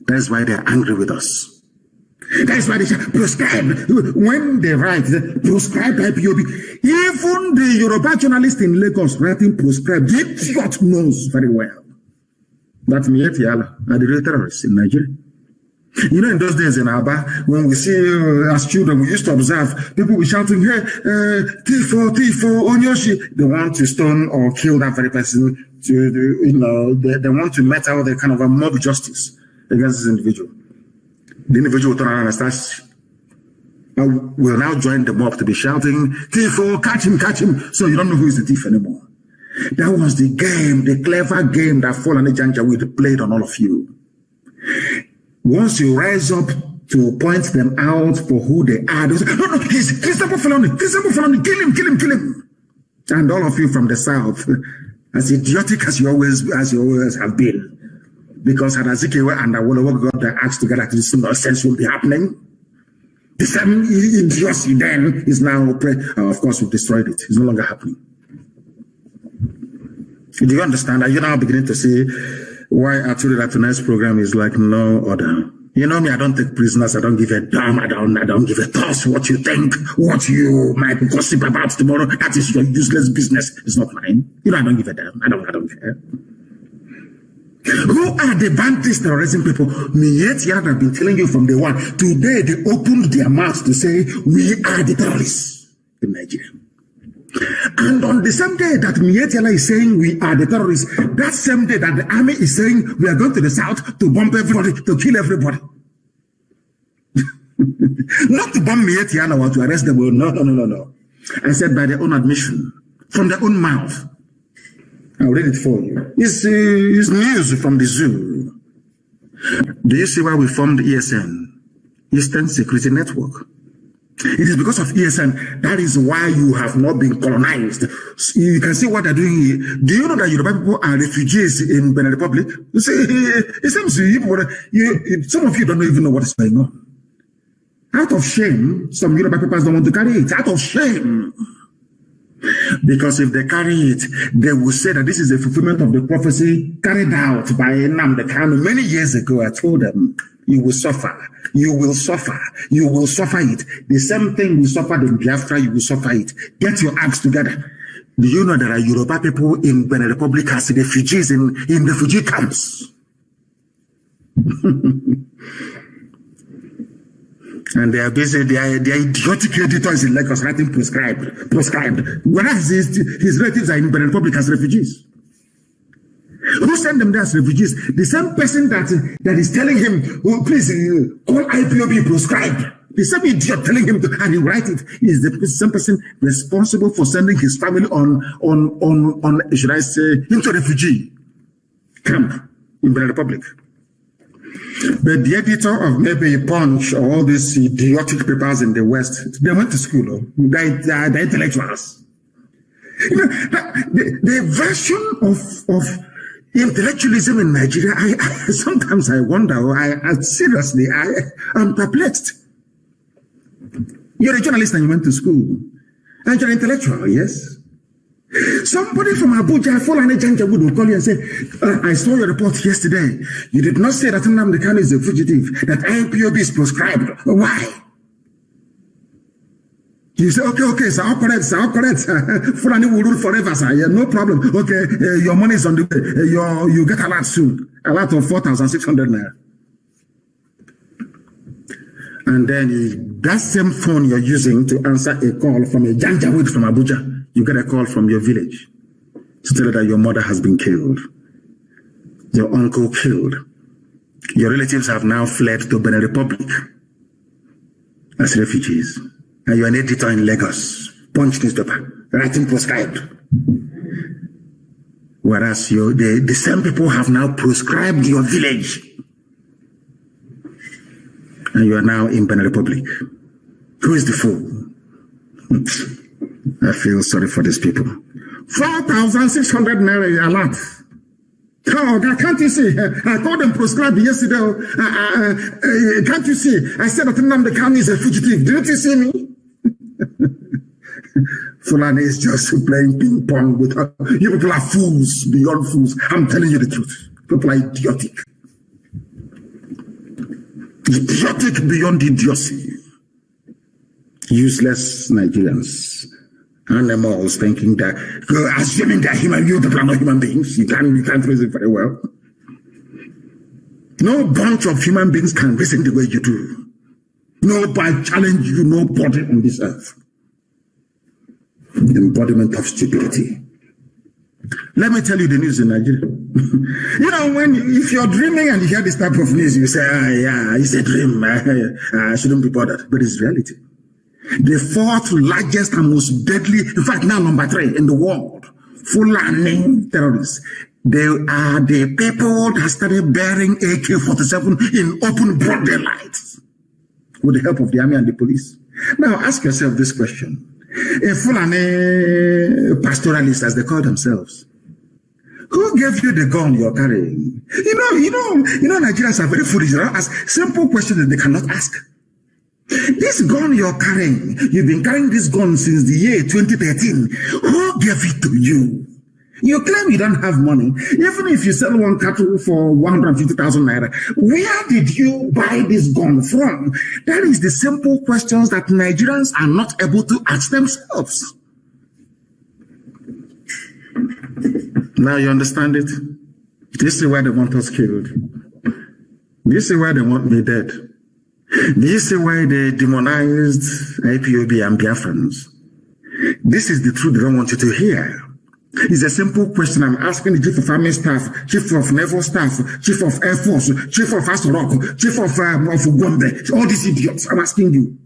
S3: That's why they're angry with us. That's why they say proscribe. When they write proscribe IPOB, even the Yoruba journalist in Lagos writing proscribe, the idiot knows very well that Miyeti Allah are the real terrorists in Nigeria. You know, in those days in Aba, when we see as children, we used to observe people were shouting, hey, Tifo, Onyoshi. They want to stone or kill that very person. They want to met out the kind of a mob justice against this individual. The individual will turn around and start, will now join the mob to be shouting, Tifo, catch him. So you don't know who is the thief anymore. That was the game, the clever game that Fulani Janjaweed played on all of you. Once you rise up to point them out for who they are, they say, no, he's Christopher Fulani, kill him. And all of you from the South, as idiotic as you always have been, because Hadazikiwe and Awolowo got their acts together, this nonsense will be happening. The same idiocy then is now, of course, we've destroyed it. It's no longer happening. Do you understand? Are you now beginning to see why actually that tonight's program is like no other? You know me, I don't take prisoners. I don't give a damn. I don't give a toss what you think, what you might gossip about tomorrow. That is your useless business. It's not mine. You know, I don't give a damn. I don't care. Who are the bandits terrorizing people? Miyetti have been telling you from day one. Today, they opened their mouths to say, we are the terrorists in Nigeria. And on the same day that Miyetti is saying we are the terrorists, that same day that the army is saying we are going to the south to bomb everybody, to kill everybody. Not to bomb Miyetti or to arrest them. No. I said by their own admission, from their own mouth. I'll read it for you. It's news from the zoo. Do you see why we formed ESN? Eastern Security Network. It is because of ESN. That is why you have not been colonized. You can see what they're doing here. Do you know that Yoruba people are refugees in Benin Republic? You see, it seems some of you don't even know what is going on. Out of shame, some Yoruba people don't want to carry it. Out of shame. Because if they carry it, they will say that this is a fulfillment of the prophecy carried out by Nnamdi Kanu many years ago. I told them, you will suffer. You will suffer. You will suffer it. The same thing we suffered in Biafra, you will suffer it. Get your acts together. Do you know there are Yoruba people in Benin Republic as refugees in refugee camps? And they are busy, they are idiotic editors in Lagos writing prescribed. Whereas his relatives are in Benin Republic as refugees. Who sent them there as refugees? The same person that is telling him, oh, please call IPOB proscribed. The same idiot telling him to and he write it is the same person responsible for sending his family on should I say, into refugee camp in Benin Republic. But the editor of maybe Punch or all these idiotic papers in the West, they went to school. They're intellectuals. You know, the version of intellectualism in Nigeria, sometimes I wonder, seriously, I'm perplexed. You're a journalist and you went to school. And you're an intellectual, yes? Somebody from Abuja, Fulani Janjawood will call you and say, I saw your report yesterday. You did not say that Nnamdi Kanu is a fugitive, that IPOB is proscribed. Why? You say, okay, sir, all correct. Fulani will rule forever, sir. Yeah, no problem. Okay, your money is on the way. You get a lot soon. A lot of 4,600 naira. And then that same phone you're using to answer a call from a Janjaweed from Abuja, you get a call from your village to tell you that your mother has been killed, your uncle killed. Your relatives have now fled to Benin Republic as refugees. And you're an editor in Lagos, Punch newspaper, writing proscribed. Whereas the same people have now proscribed your village. And you are now in Benin Republic. Who is the fool? I feel sorry for these people. 4,600 naira a lot. Oh, can't you see? I called them proscribed yesterday. Can't you see? I said that Nnamdi Kanu is a fugitive. Didn't you see me? Fulani is just playing ping pong with her. You people are fools beyond fools. I'm telling you the truth. People are idiotic. Idiotic beyond idiocy. Useless Nigerians. Animals thinking that, assuming that you people are not human beings. You can't reason very well. No bunch of human beings can reason the way you do. Nobody challenge you, nobody on this earth. Embodiment of stupidity. Let me tell you the news in Nigeria. You know, if you're dreaming and you hear this type of news, you say, yeah, it's a dream. I shouldn't be bothered. But it's reality. The fourth largest and most deadly, in fact, now number 3 in the world, Fulani terrorists. They are the people that started bearing AK-47 in open broad daylight with the help of the army and the police. Now, ask yourself this question. A Fulani pastoralist, as they call themselves, who gave you the gun you're carrying? You know, Nigerians are very foolish. They ask simple questions that they cannot ask. This gun you're carrying, you've been carrying this gun since the year 2013. Who gave it to you? You claim you don't have money. Even if you sell one cattle for 150,000 naira, where did you buy this gun from? That is the simple questions that Nigerians are not able to ask themselves. Now you understand it? This is why they want us killed. This is why they want me dead. This is why they demonized IPOB and Biafrans. This is the truth they don't want you to hear. It's a simple question I'm asking the Chief of Army Staff, Chief of Naval Staff, Chief of Air Force, Chief of Asorok, Chief of Gombe, all these idiots. I'm asking you,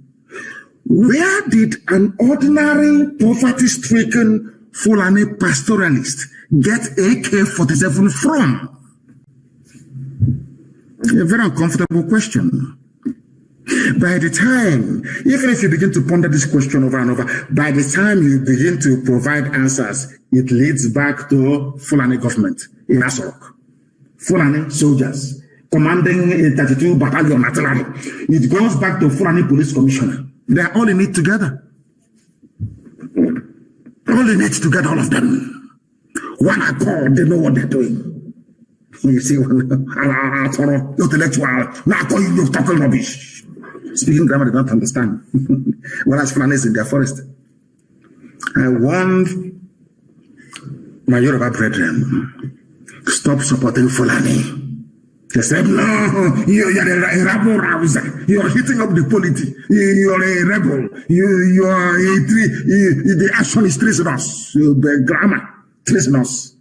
S3: where did an ordinary poverty-stricken Fulani pastoralist get AK-47 from? A very uncomfortable question. By the time, even if you begin to ponder this question over and over, by the time you begin to provide answers, it leads back to Fulani government in Asorok. Fulani soldiers commanding a 32 battalion artillery. It goes back to Fulani police commissioner. They are all in it together. All in it together, all of them. One accord, they know what they're doing. You see, intellectual, now you're talking rubbish. Speaking grammar, they don't understand. Whereas Fulani is in their forest. I warned my Yoruba brethren, stop supporting Fulani. They said, no, you're a rabble rouser. You're hitting up the polity. You're a rebel. The action is treasonous. The grammar, treasonous.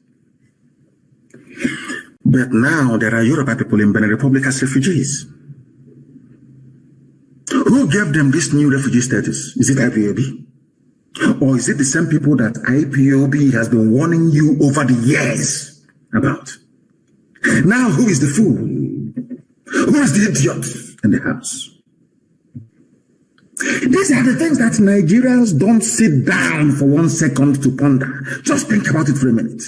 S3: But now there are Yoruba people in Benin Republic as refugees. Who gave them this new refugee status? Is it IPOB? Or is it the same people that IPOB has been warning you over the years about? Now who is the fool? Who is the idiot in the house? These are the things that Nigerians don't sit down for 1 second to ponder. Just think about it for a minute.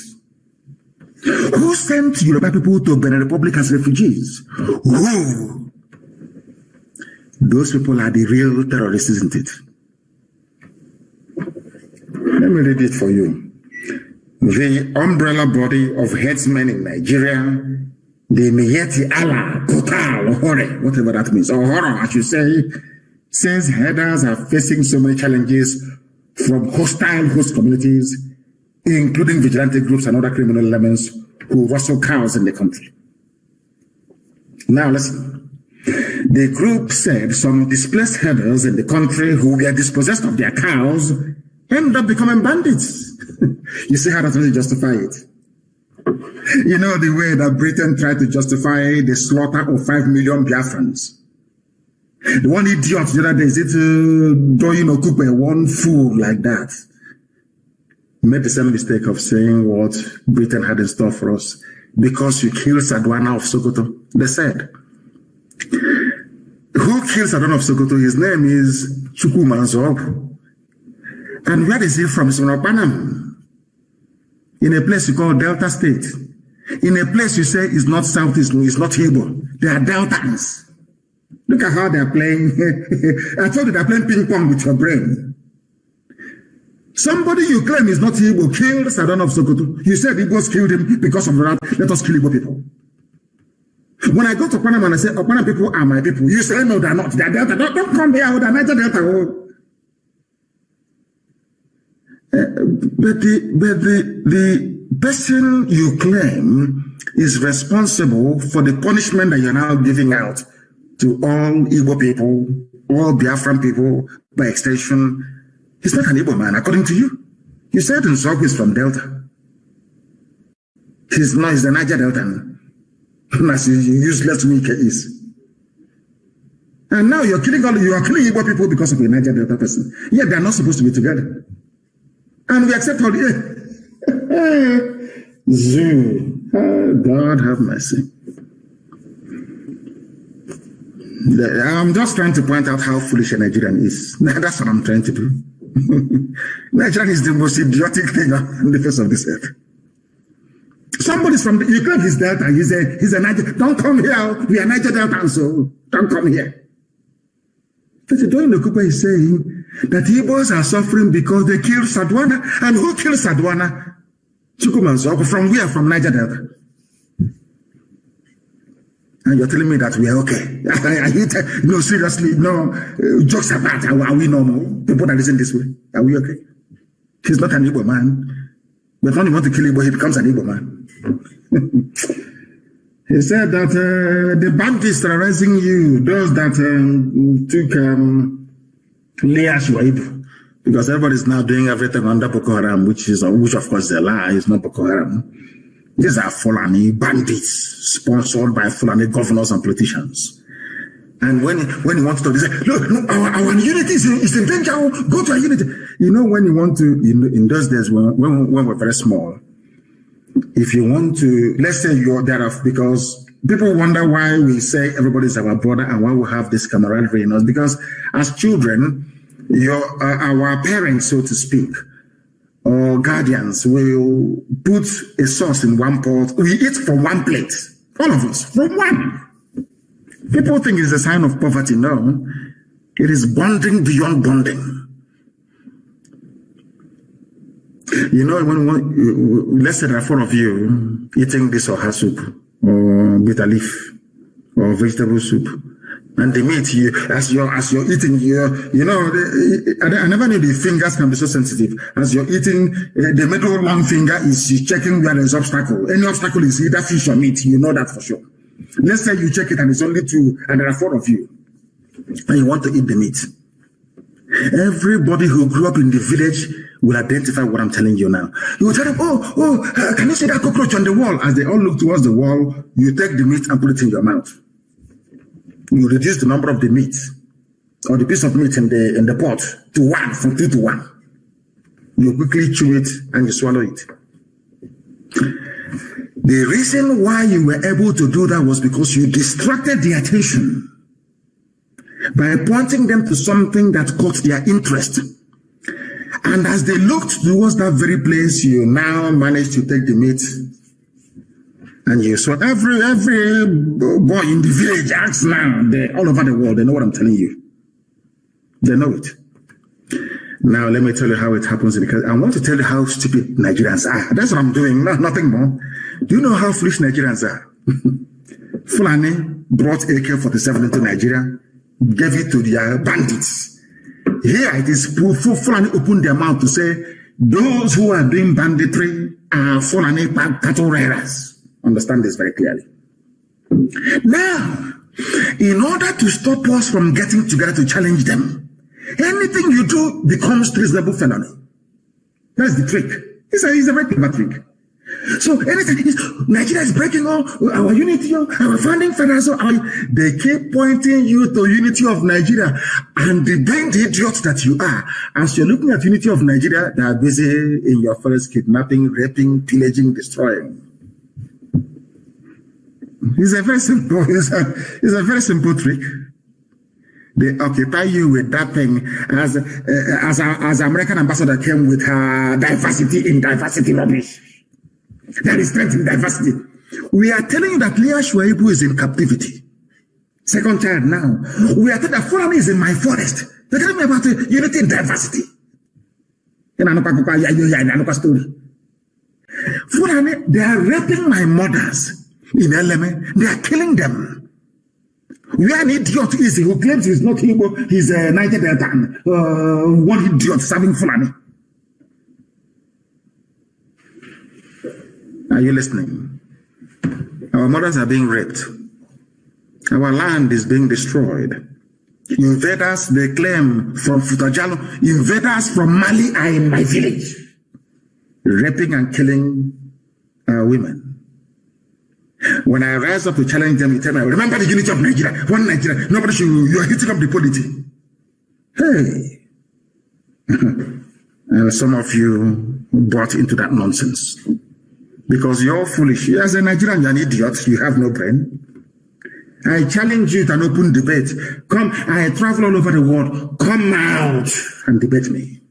S3: Who sent Yoruba people to Benin Republic as refugees? Who? Those people are the real terrorists, isn't it? Let me read it for you. The umbrella body of headsmen in Nigeria, the Miyetti Allah, Kotal, Hore, whatever that means, or Horror, I should say, says headers are facing so many challenges from hostile host communities, including vigilante groups and other criminal elements who rustle cows in the country. Now listen. The group said some displaced herders in the country who were dispossessed of their cows ended up becoming bandits. You see how that really justify it? You know the way that Britain tried to justify the slaughter of 5 million Biafrans. The one idiot the other day, is it Doyin Okupe, one fool like that, made the same mistake of saying what Britain had in store for us. Because you killed Sadwana of Sokoto, they said. Who killed Sadwana of Sokoto? His name is Chukuma Zob. And where is he from? He's from Panam. In a place you call Delta State. In a place you say is not Southeast, no, it's not Igbo. They are Deltans. Look at how they are playing. I told you they are playing ping pong with your brain. Somebody you claim is not Igbo killed Sadwana of Sokoto. You said Igbos killed him because of that. Let us kill Igbo people. When I go to Panama and I say, oh, Panama people are my people, you say, no, they're not. They're Delta. Don't come here. They're Niger Delta. But the person you claim is responsible for the punishment that you're now giving out to all Igbo people, all Biafran people, by extension, he's not an Igbo man, according to you. You said Nsogbu is from Delta. He's not, he's a Niger Delta. As useless Mike is. And now you are killing Igbo people because of a Niger Delta person. Yet they are not supposed to be together. And we accept all the Zoom. God have mercy. I'm just trying to point out how foolish a Nigerian is. That's what I'm trying to do. Nigerian is the most idiotic thing on the face of this earth. Somebody's from the, you claim he's Delta, he's a Niger. Don't come here. We are Niger Delta, so don't come here. But Doyin Okupe is saying that Igbos are suffering because they killed Sadwana. And who killed Sadwana? From where? From Niger Delta. And you're telling me that we are okay. No, seriously, no. Jokes apart, are we normal? People that listen this way, are we okay? He's not an Igbo man. But when you want to kill Igbo, he becomes an Igbo man. He said that the bandits terrorizing you, those that took Leah Sharibu, because everybody's now doing everything under Book Haram, which of course is a lie. It's not Book Haram. These are Fulani bandits sponsored by Fulani governors and politicians. And when you want to talk, they say, look, no, our unity is in danger. Go to our unity. You know, when you want to, in those days when we're very small, if you want to, let's say you're there, because people wonder why we say everybody's our brother and why we have this camaraderie in us. Because as children, our parents, so to speak, or guardians will put a sauce in one pot. We eat from one plate. All of us, from one. People think it's a sign of poverty. No. It is bonding beyond bonding. You know, let's say there are 4 of you eating this or her soup, or bitter leaf, or vegetable soup. And the meat, as you're eating, you know, I never knew the fingers can be so sensitive. As you're eating, the middle long finger is checking where there's obstacle. Any obstacle is either fish or meat. You know that for sure. Let's say you check it and it's only 2, and there are 4 of you, and you want to eat the meat. Everybody who grew up in the village will identify what I'm telling you now. You will tell them, can you see that cockroach on the wall? As they all look towards the wall, you take the meat and put it in your mouth. You reduce the number of the meat or the piece of meat in the pot to 1, from 2 to 1. You quickly chew it and you swallow it. The reason why you were able to do that was because you distracted the attention by pointing them to something that caught their interest. And as they looked towards that very place, you now managed to take the meat. And you saw every boy in the village acts now. All over the world, they know what I'm telling you. They know it. Now, let me tell you how it happens, because I want to tell you how stupid Nigerians are. That's what I'm doing, nothing more. Do you know how foolish Nigerians are? Fulani brought AK-47 into Nigeria, gave it to their bandits. Here it is, Fulani opened their mouth to say, those who are doing banditry are Fulani cattle raiders. Understand this very clearly. Now, in order to stop us from getting together to challenge them, anything you do becomes treasonable felony. That's the trick. It's a very clever trick. So anything Nigeria is breaking all our unity, our founding fathers, they keep pointing you to unity of Nigeria, and the blind idiot that you are, as you're looking at unity of Nigeria, they are busy in your forest kidnapping, raping, pillaging, destroying. It's a very simple trick. They occupy you with that thing as American ambassador came with her diversity in diversity rubbish. There is strength in diversity. We are telling you that Leah Sharibu is in captivity. Second child now. We are telling that Fulani is in my forest. They're telling me about unity in diversity. Story. Fulani, they are raping my mothers. In Eleme, they are killing them. We are an idiot who claims he's not Igbo, he's a Niger Delta. One idiot serving Fulani. Are you listening? Our mothers are being raped. Our land is being destroyed. Invaders, they claim from Futajalo, invaders from Mali are in my village, raping and killing our women. When I rise up to challenge them, you tell me, remember the unity of Nigeria, one Nigeria, nobody should, you are hitting up the polity. Hey. And some of you bought into that nonsense. Because you're foolish. As a Nigerian, you're an idiot, you have no brain. I challenge you to an open debate. Come, I travel all over the world. Come out and debate me.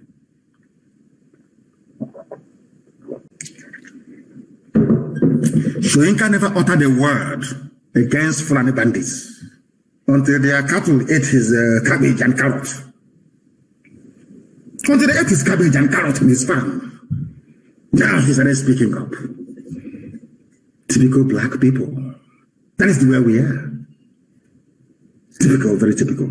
S3: Shoyinka never uttered a word against Fulani bandits until their cattle ate his cabbage and carrot. Until they ate his cabbage and carrot in his farm. Now he started speaking up. Typical black people. That is the way we are. Typical, very typical.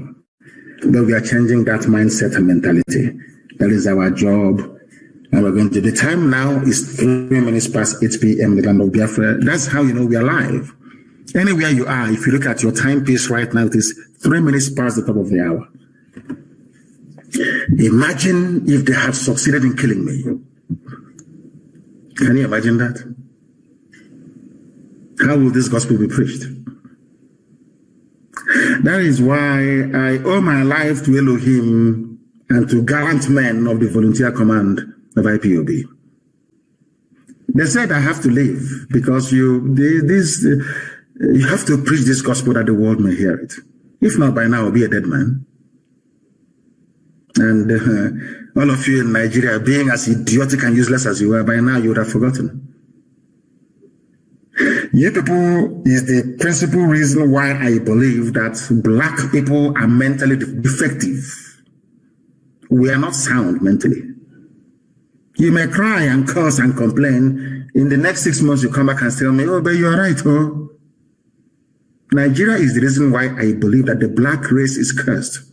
S3: But we are changing that mindset and mentality. That is our job. And we're going to, the time now is 3 minutes past 8 p.m. in the land of Biafra. That's how you know we are live. Anywhere you are, if you look at your timepiece right now, it is 3 minutes past the top of the hour. Imagine if they had succeeded in killing me. Can you imagine that? How will this gospel be preached? That is why I owe my life to Elohim and to gallant men of the volunteer command of IPOB. They said I have to leave because you have to preach this gospel that the world may hear it. If not, by now I'll be a dead man. And all of you in Nigeria, being as idiotic and useless as you are, by now you would have forgotten. You people is the principal reason why I believe that black people are mentally defective. We are not sound mentally. You may cry and curse and complain. In the next 6 months, you come back and tell me, oh, but you are right, oh. Nigeria is the reason why I believe that the black race is cursed.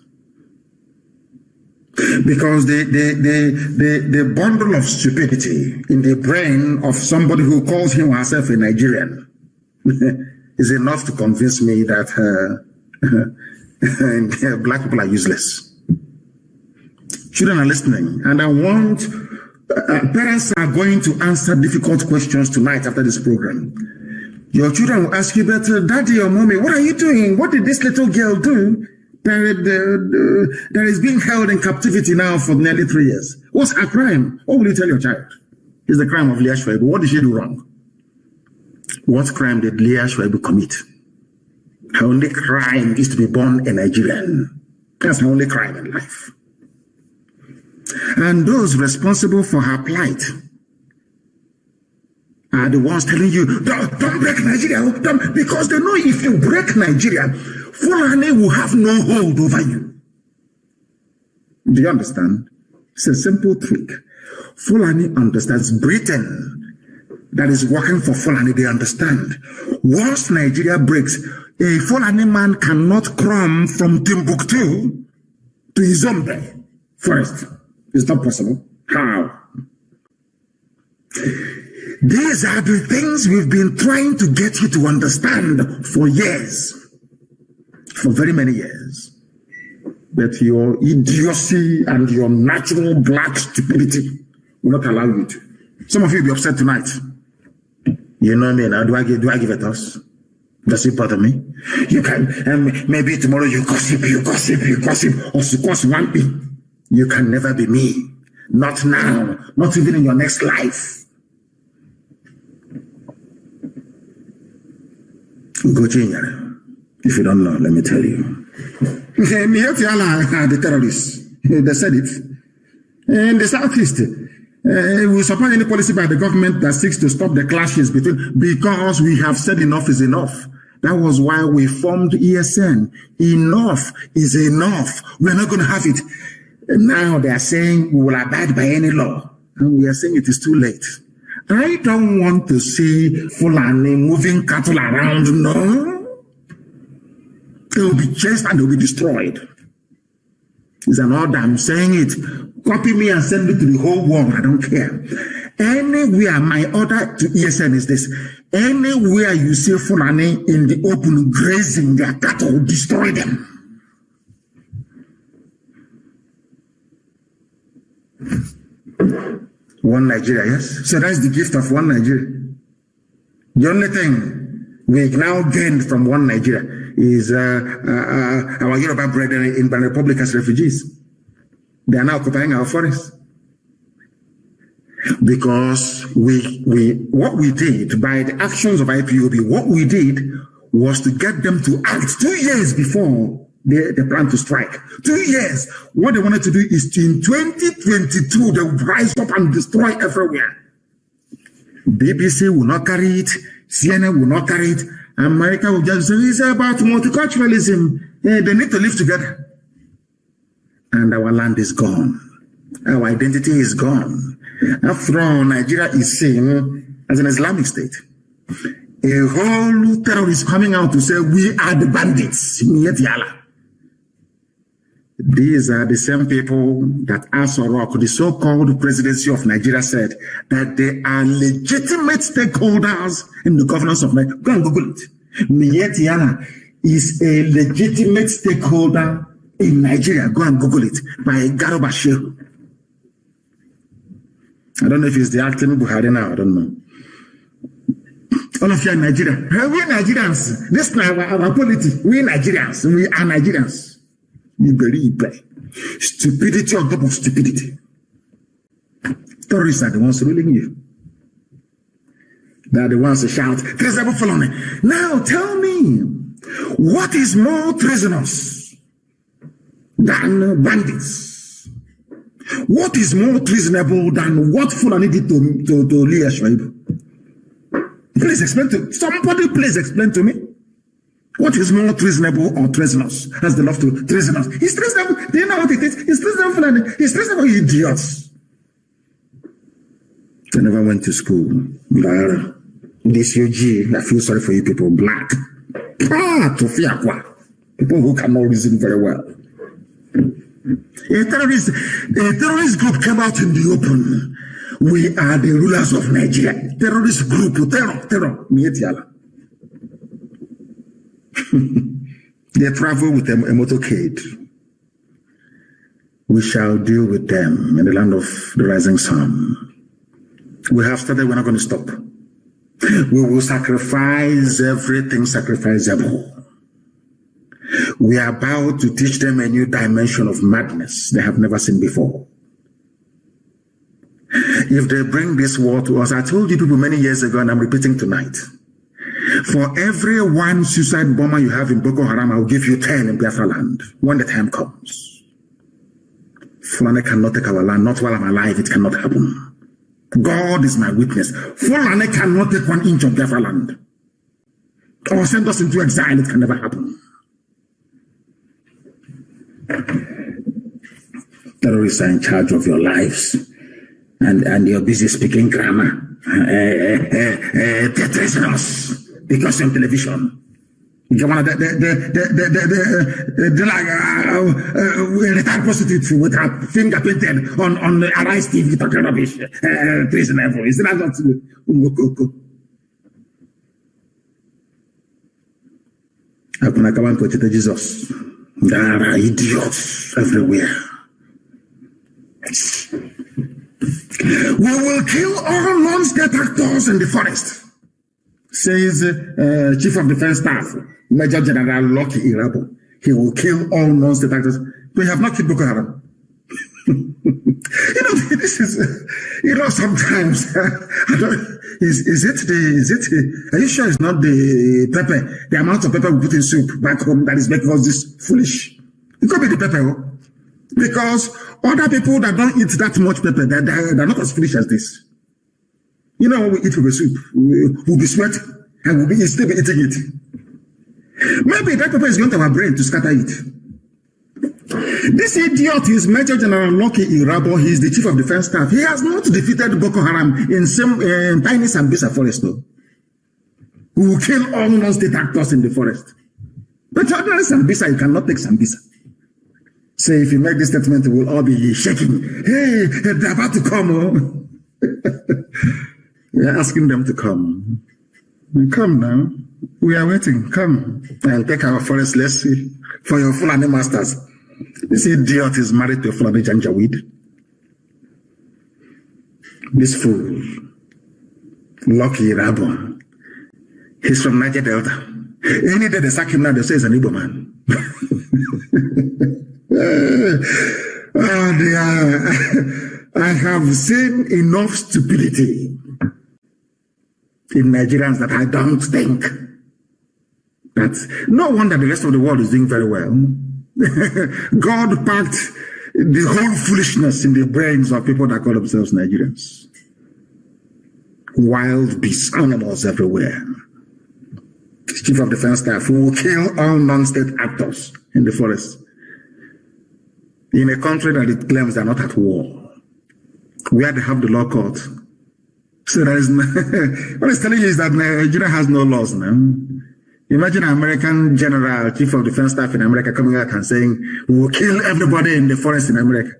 S3: Because the bundle of stupidity in the brain of somebody who calls him or herself a Nigerian is enough to convince me that black people are useless. Children are listening, and I want parents are going to answer difficult questions tonight after this program. Your children will ask you, but daddy or mommy, what are you doing? What did this little girl do? That is being held in captivity now for nearly 3 years. What's her crime? What will you tell your child? It's the crime of Leah Sharibu. What did she do wrong? What crime did Leah Sharibu commit? Her only crime is to be born a Nigerian. That's her only crime in life. And those responsible for her plight are the ones telling you, don't break Nigeria, because they know if you break Nigeria, Fulani will have no hold over you. Do you understand? It's a simple trick. Fulani understands. Britain, that is working for Fulani, they understand. Once Nigeria breaks, a Fulani man cannot come from Timbuktu to Izombe first. It's not possible. How? These are the things we've been trying to get you to understand for years. For very many years. But your idiocy and your natural black stupidity will not allow you to. Some of you will be upset tonight. You know me now. Do I give a toss? Does it bother me? You can, maybe tomorrow you gossip, or squash one thing. You can never be me. Not now. Not even in your next life. Go change. If you don't know, let me tell you. The terrorists, they said it. In the Southeast, we support any policy by the government that seeks to stop the clashes between, because we have said enough is enough. That was why we formed ESN. Enough is enough. We're not going to have it. And now they are saying we will abide by any law. And we are saying it is too late. I don't want to see Fulani moving cattle around, no. They will be chased and they will be destroyed. It's an order. I'm saying it. Copy me and send it to the whole world. I don't care. Anywhere, my order to ESN is this. Anywhere you see Fulani in the open grazing their cattle, destroy them. One Nigeria, yes? So that's the gift of one Nigeria. The only thing we now gained from one Nigeria is our Yoruba brethren in Benin Republic as refugees. They are now occupying our forests. Because what we did by the actions of IPOB, what we did was to get them to act 2 years before they plan to strike. 2 years. What they wanted to do is to, in 2022, they will rise up and destroy everywhere. BBC will not carry it. CNN will not carry it. America will just say, it's about multiculturalism. They need to live together. And our land is gone. Our identity is gone. After all, Nigeria is seen as an Islamic state. A whole terrorist coming out to say, we are the bandits. These are the same people that Asorok, the so-called presidency of Nigeria, said that they are legitimate stakeholders in the governance of Nigeria. Go and Google it. Mietiala is a legitimate stakeholder in Nigeria. Go and Google it. By Garuba Shehu. I don't know if it's the acting Buhari now. I don't know. All of you are Nigeria. We are Nigerians. This is our polity. We are Nigerians. We are Nigerians. You believe stupidity on top of stupidity. Terrorists are the ones ruling you. They are the ones who shout, treasonable felony. Now tell me, what is more treasonous than bandits? What is more treasonable than what Fulani did to Leah Sharibu? Please explain to somebody. Please explain to me. What is more treasonable or treasonous? As the love to treasonous. It's treasonable. Do you know what it is? It's treasonable, Fulani. It's treasonable, idiots. They never went to school. This UG, I feel sorry for you people. Black. People who cannot reason very well. A terrorist group came out in the open. We are the rulers of Nigeria. Terrorist group, terror. They travel with a motorcade. We shall deal with them in the land of the rising sun. We have started, we're not going to stop. We will sacrifice everything sacrificable. We are about to teach them a new dimension of madness they have never seen before. If they bring this war to us, I told you people many years ago, and I'm repeating tonight, for every one suicide bomber you have in Boko Haram, I'll give you 10 in Biafra land when the time comes. Fulani cannot take our land, not while I'm alive, it cannot happen. God is my witness. Fulani cannot take 1 inch of Biafra land. Or send us into exile, it can never happen. Terrorists are in charge of your lives. And you're busy speaking grammar. They're treasonous. Because on television. They're like a retired prostitute with her finger painted on the Arise TV talking rubbish. Treasonable. Is that not Hakuna kama mkochete Jesus. There are idiots everywhere. We will kill all non-state actors in the forest, says Chief of Defense Staff, Major General Lucky Irabo. He will kill all non-state actors. We have not killed Boko Haram. This is, sometimes, are you sure it's not the pepper, the amount of pepper we put in soup back home that is making us this foolish? It could be the pepper, because other people that don't eat that much pepper, they're not as foolish as this. When we eat pepper soup, we'll be sweating and we'll still be eating it. Maybe that pepper is going to our brain to scatter it. This idiot is Major General Lucky Irabo. He is the Chief of Defense Staff. He has not defeated Boko Haram in tiny Sambisa forest, though. We will kill all non-state actors in the forest. But ordinary Sambisa, you cannot take Sambisa. Say, if you make this statement, we'll all be shaking. Hey, they're about to come. We're asking them to come. Come now. We are waiting. Come and take our forest. Let's see. For your Fulani masters. This idiot is married to a Fulani Janjaweed. This fool, Lucky Rabo, he's from Niger Delta. Any day they sack him now, they say he's an Igbo man. I have seen enough stupidity in Nigerians that I don't think that no wonder the rest of the world is doing very well. God packed the whole foolishness in the brains of people that call themselves Nigerians. Wild beasts, animals everywhere. Chief of Defense Staff who will kill all non-state actors in the forest. In a country that it claims they are not at war. where they have the law court. So there is no, what it's telling you is that Nigeria has no laws now. Imagine an American general, chief of defense staff in America coming out and saying, we will kill everybody in the forest in America.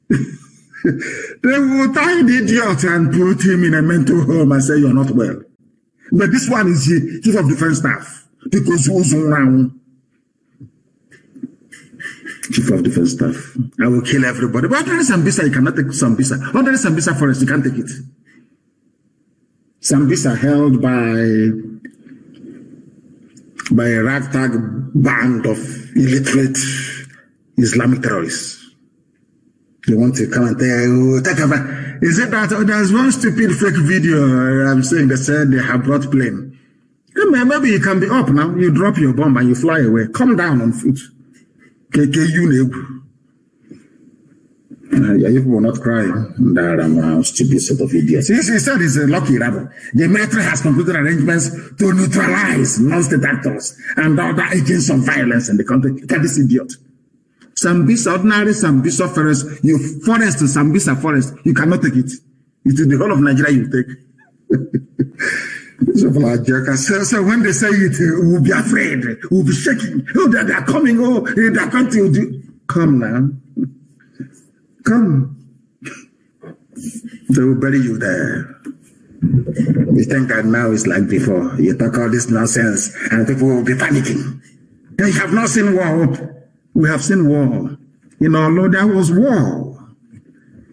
S3: They will tie the idiot and put him in a mental home and say, you're not well. But this one is the chief of defense staff. Because who's around? Chief of defense staff. I will kill everybody. But under Sambisa, you cannot take Sambisa. Under Sambisa forest, you can't take it. Sambisa held by a ragtag band of illiterate Islamic terrorists. They want to come and take over. Is it that there's one stupid fake video I'm saying that said they have brought plane? Maybe you can be up now. You drop your bomb and you fly away. Come down on foot. You will not cry. Stupid set of idiots. He said it's a lucky rabble. The military has concluded arrangements to neutralize non-state actors and other agents of violence in the country. Look at this idiot. Sambisa, ordinary Sambisa forest, forest to Sambisa forest, you cannot take it. It is the whole of Nigeria you take. So when they say it, we'll be afraid, we'll be shaking. Oh, they are coming, oh, they are coming to do. Come now. Come. They will bury you there. We think that now is like before. You talk all this nonsense and people will be panicking. They have not seen war. We have seen war. In Olo, there was war.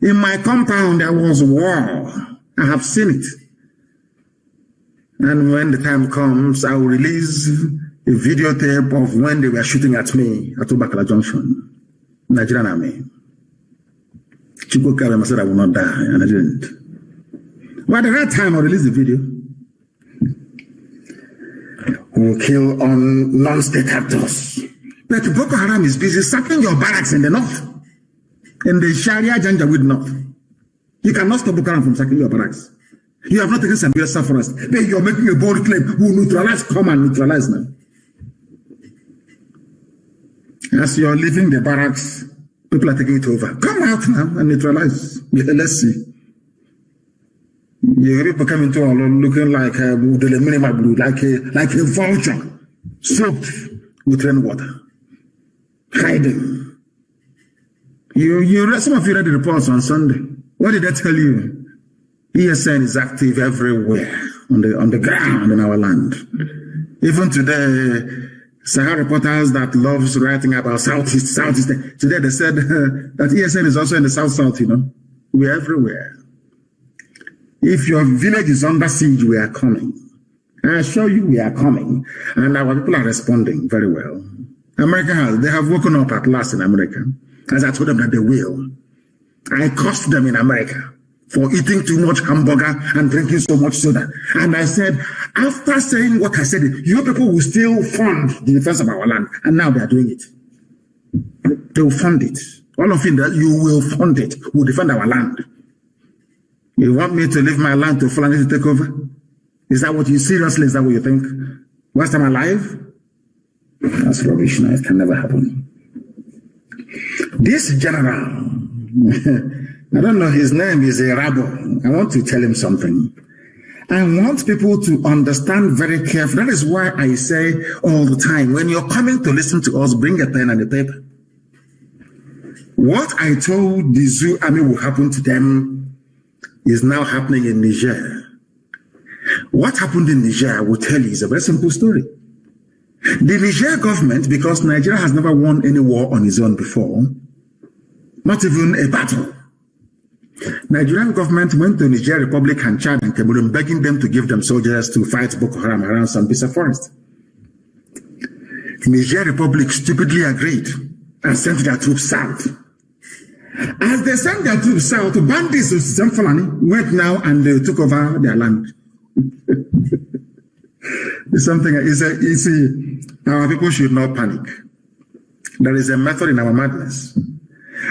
S3: In my compound, there was war. I have seen it. And when the time comes, I will release a videotape of when they were shooting at me at Obakala Junction, Nigerian Army. Chico Karama said I will not die, and I didn't. But at the right time, I released the video. We will kill on non-state actors. But Boko Haram is busy sacking your barracks in the north, in the Sharia Janjaweed north. You cannot stop Boko Haram from sacking your barracks. You have not taken some US forest. But you're making a bold claim. Who neutralize? Come and neutralize now. As you're leaving the barracks, people are taking it over. Come out now and neutralize. Let's see. You people come into all looking like a vulture, soaked with rainwater, hiding. Some of you read the reports on Sunday. What did I tell you? ESN is active everywhere on the ground in our land. Even today, Sahara reporters that loves writing about Southeast. Today they said that ESN is also in the South, you know. We're everywhere. If your village is under siege, we are coming. I assure you we are coming. And our people are responding very well. They have woken up at last in America. As I told them that they will. I cursed them in America for eating too much hamburger and drinking so much soda. And I said, after saying what I said, you people will still fund the defense of our land. And now they are doing it. They will fund it. All of you, you will fund it. We'll defend our land. You want me to leave my land to Fulani to take over? Is that what you seriously, is that what you think? Whilst I'm alive? That's rubbish. No, it can never happen. This general, I don't know, his name is a rabble. I want to tell him something. I want people to understand very carefully. That is why I say all the time, when you're coming to listen to us, bring a pen and a paper. What I told the Zoo army will happen to them is now happening in Niger. What happened in Niger, I will tell you, is a very simple story. The Niger government, because Nigeria has never won any war on its own before, not even a battle. Nigerian government went to Niger Republic and Chad and Cameroon begging them to give them soldiers to fight Boko Haram around Sambisa forest. Niger Republic stupidly agreed and sent their troops south. As they sent their troops south, bandits of Zamfalani went now and they took over their land. It's something, you see, our people should not panic. There is a method in our madness.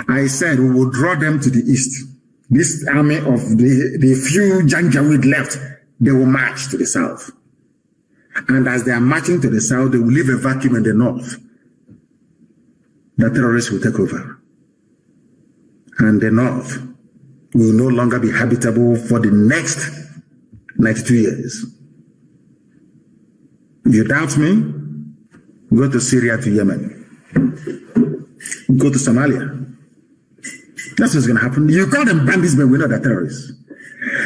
S3: I said we will draw them to the east. This army of the few Janjaweed left, they will march to the south. And as they are marching to the south, they will leave a vacuum in the north. The terrorists will take over. And the north will no longer be habitable for the next 92 years. If you doubt me, go to Syria, to Yemen. Go to Somalia. That's what's going to happen. You call them bandits, but we know they're terrorists.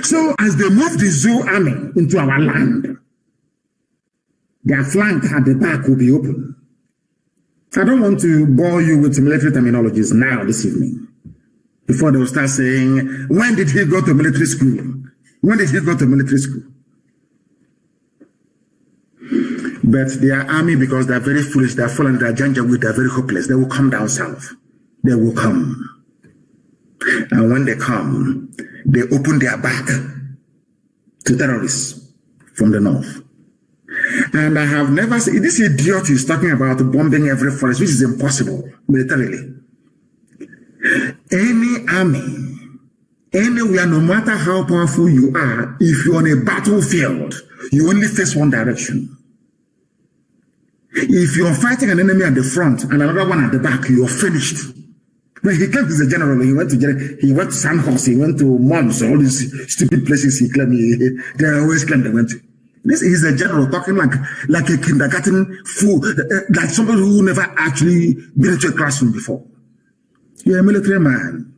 S3: So as they move the zoo army into our land, their flank at the back will be open. I don't want to bore you with military terminologies now this evening, before they will start saying, when did he go to military school? When did he go to military school? But their army, because they're very foolish, they're fallen, they're janjaweed, they're very hopeless, they will come down south. They will come. And when they come, they open their back to terrorists from the north. And I have never seen, this idiot is talking about bombing every forest, which is impossible militarily. Any army, anywhere, no matter how powerful you are, if you're on a battlefield, you only face one direction. If you're fighting an enemy at the front and another one at the back, you're finished. When he claimed he's a general, he went to Sandhurst, he went to Mons, all these stupid places he claimed they always claim they went to. This is a general talking like a kindergarten fool, like somebody who never actually been to a classroom before. You're a military man.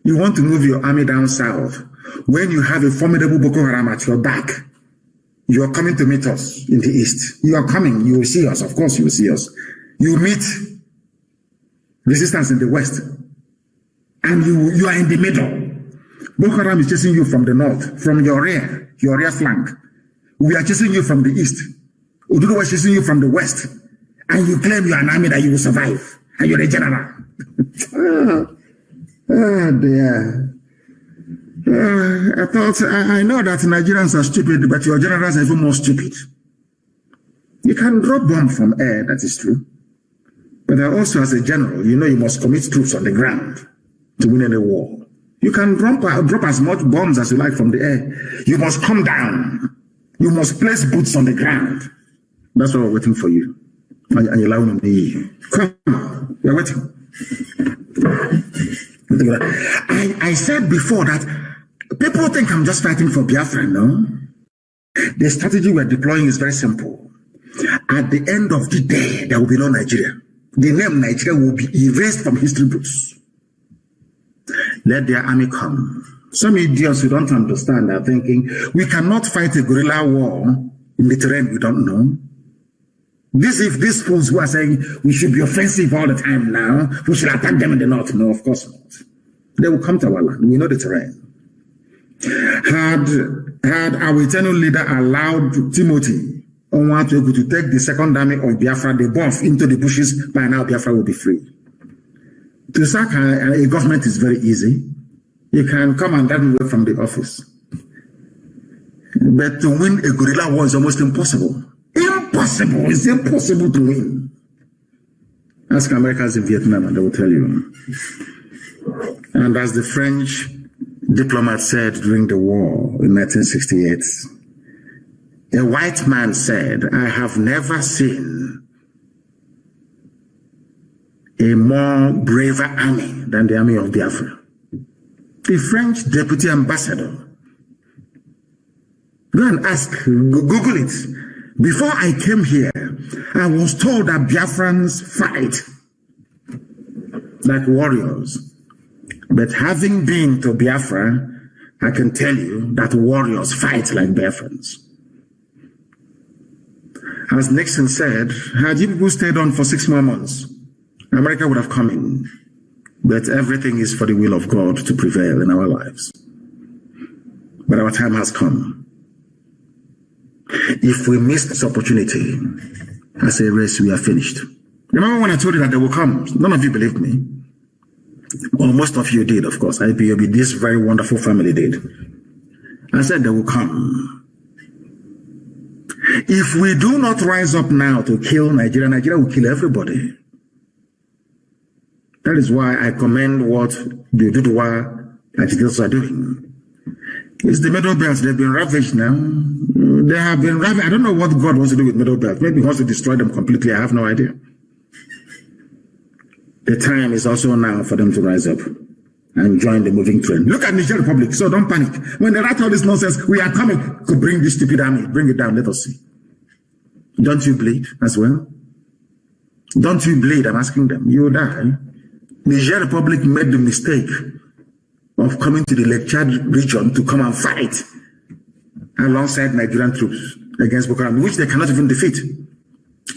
S3: You want to move your army down south. When you have a formidable Boko Haram at your back, you are coming to meet us in the east. You are coming. You will see us. Of course, you will see us. You meet resistance in the west. And you are in the middle. Boko Haram is chasing you from the north, from your rear flank. We are chasing you from the east. Ududu was chasing you from the west. And you claim you are an army that you will survive. And you're a general. Dear. I know that Nigerians are stupid, but your generals are even more stupid. You can drop bomb from air, that is true. But also as a general, you know you must commit troops on the ground to win any war. You can drop as much bombs as you like from the air. You must come down. You must place boots on the ground. That's what we're waiting for you. And you're allowing me. Come on, we're waiting. I said before that people think I'm just fighting for Biafra, no? The strategy we're deploying is very simple. At the end of the day, there will be no Nigeria. The name Nigeria will be erased from history books. Let their army come. Some idiots who don't understand are thinking, we cannot fight a guerrilla war in the terrain we don't know. If these fools who are saying we should be offensive all the time now, we should attack them in the north. No, of course not. They will come to our land. We know the terrain. Had our eternal leader allowed Timothy Onwatuegu to take the second army of Biafra, the buff into the bushes, by now Biafra will be free. To sack a government is very easy. You can come and run away from the office. But to win a guerrilla war is almost impossible. Impossible. It's impossible to win. Ask Americans in Vietnam and they will tell you. And as the French diplomat said during the war in 1968, a white man said, I have never seen a more braver army than the army of Biafra. The French deputy ambassador. Go and ask, Google it. Before I came here, I was told that Biafrans fight like warriors. But having been to Biafra, I can tell you that warriors fight like Biafrans. As Nixon said, had you people stayed on for 6 more months, America would have come in. But everything is for the will of God to prevail in our lives. But our time has come. If we miss this opportunity, as a race, we are finished. Remember when I told you that they will come? None of you believed me. Well, most of you did, of course. IPOB, this very wonderful family did. I said they will come. If we do not rise up now to kill Nigeria, Nigeria will kill everybody. That is why I commend what the Duduwa agitators are doing. It's the Middle Belt. They've been ravaged now. They have been ravaged. I don't know what God wants to do with Middle Belt. Maybe he wants to destroy them completely. I have no idea. The time is also now for them to rise up. and join the moving train. Look at Niger Republic, so don't panic. When they write all this nonsense, we are coming to bring this stupid army, bring it down, let us see. Don't you bleed as well? Don't you bleed? I'm asking them. You die. Niger Republic made the mistake of coming to the Lake Chad region to come and fight alongside Nigerian troops against Book Haram, which they cannot even defeat.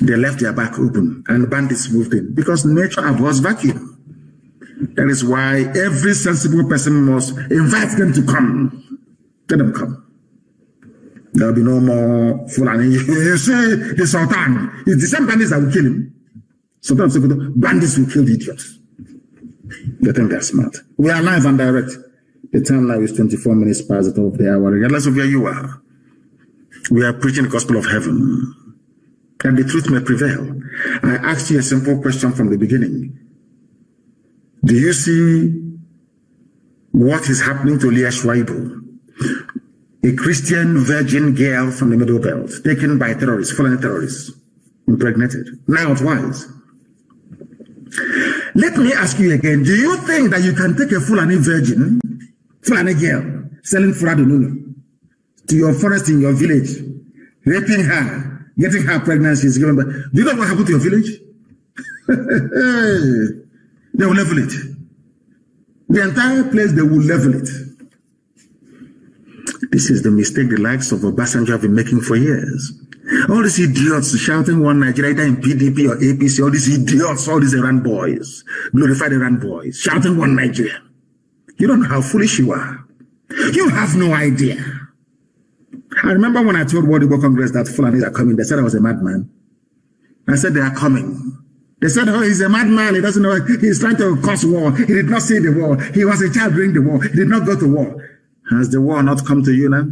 S3: They left their back open and bandits moved in because nature abhors vacuum. That is why every sensible person must invite them to come. Let them come. There will be no more Fulani. You see, the Sultan, it's the same bandits that will kill him. Sultan Sokoto, bandits will kill the idiots. They think they're smart. We are live and direct. The time now is 24 minutes past the top of the hour. Regardless of where you are, we are preaching the gospel of heaven. And the truth may prevail. I asked you a simple question from the beginning. Do you see what is happening to Leah Sharibu, a Christian virgin girl from the Middle Belt, taken by terrorists, foreign terrorists, impregnated? Now twice. Let me ask you again, do you think that you can take a Fulani virgin, Fulani girl, selling Furadununu, to your forest in your village, raping her, getting her pregnancies, given birth? Do you know what happened to your village? They will level it. The entire place, they will level it. This is the mistake the likes of Obasanjo have been making for years. All these idiots shouting one Nigeria, either in PDP or APC, all these idiots, all these Iran boys, glorified Iran boys, shouting one Nigeria. You don't know how foolish you are. You have no idea. I remember when I told World War Congress that Fulanis are coming, they said I was a madman. I said they are coming. They said, oh, he's a madman, he doesn't know, he's trying to cause war. He did not see the war. He was a child during the war. He did not go to war. Has the war not come to you now?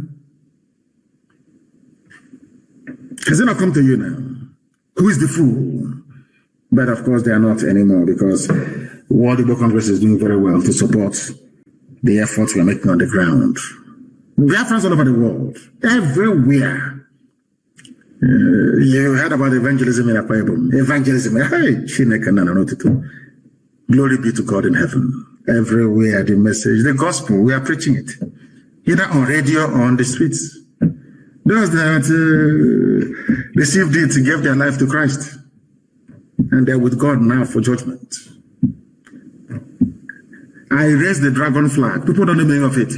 S3: Has it not come to you now? Who is the fool? But of course they are not anymore because World War Congress is doing very well to support the efforts we are making on the ground. Biafrans all over the world, everywhere. You heard about evangelism in Akwa Ibom. Evangelism. Hey, glory be to God in heaven. Everywhere the message, the gospel, we are preaching it. Either on radio or on the streets. Those that received it gave their life to Christ. And they're with God now for judgment. I raised the dragon flag. People don't know the meaning of it.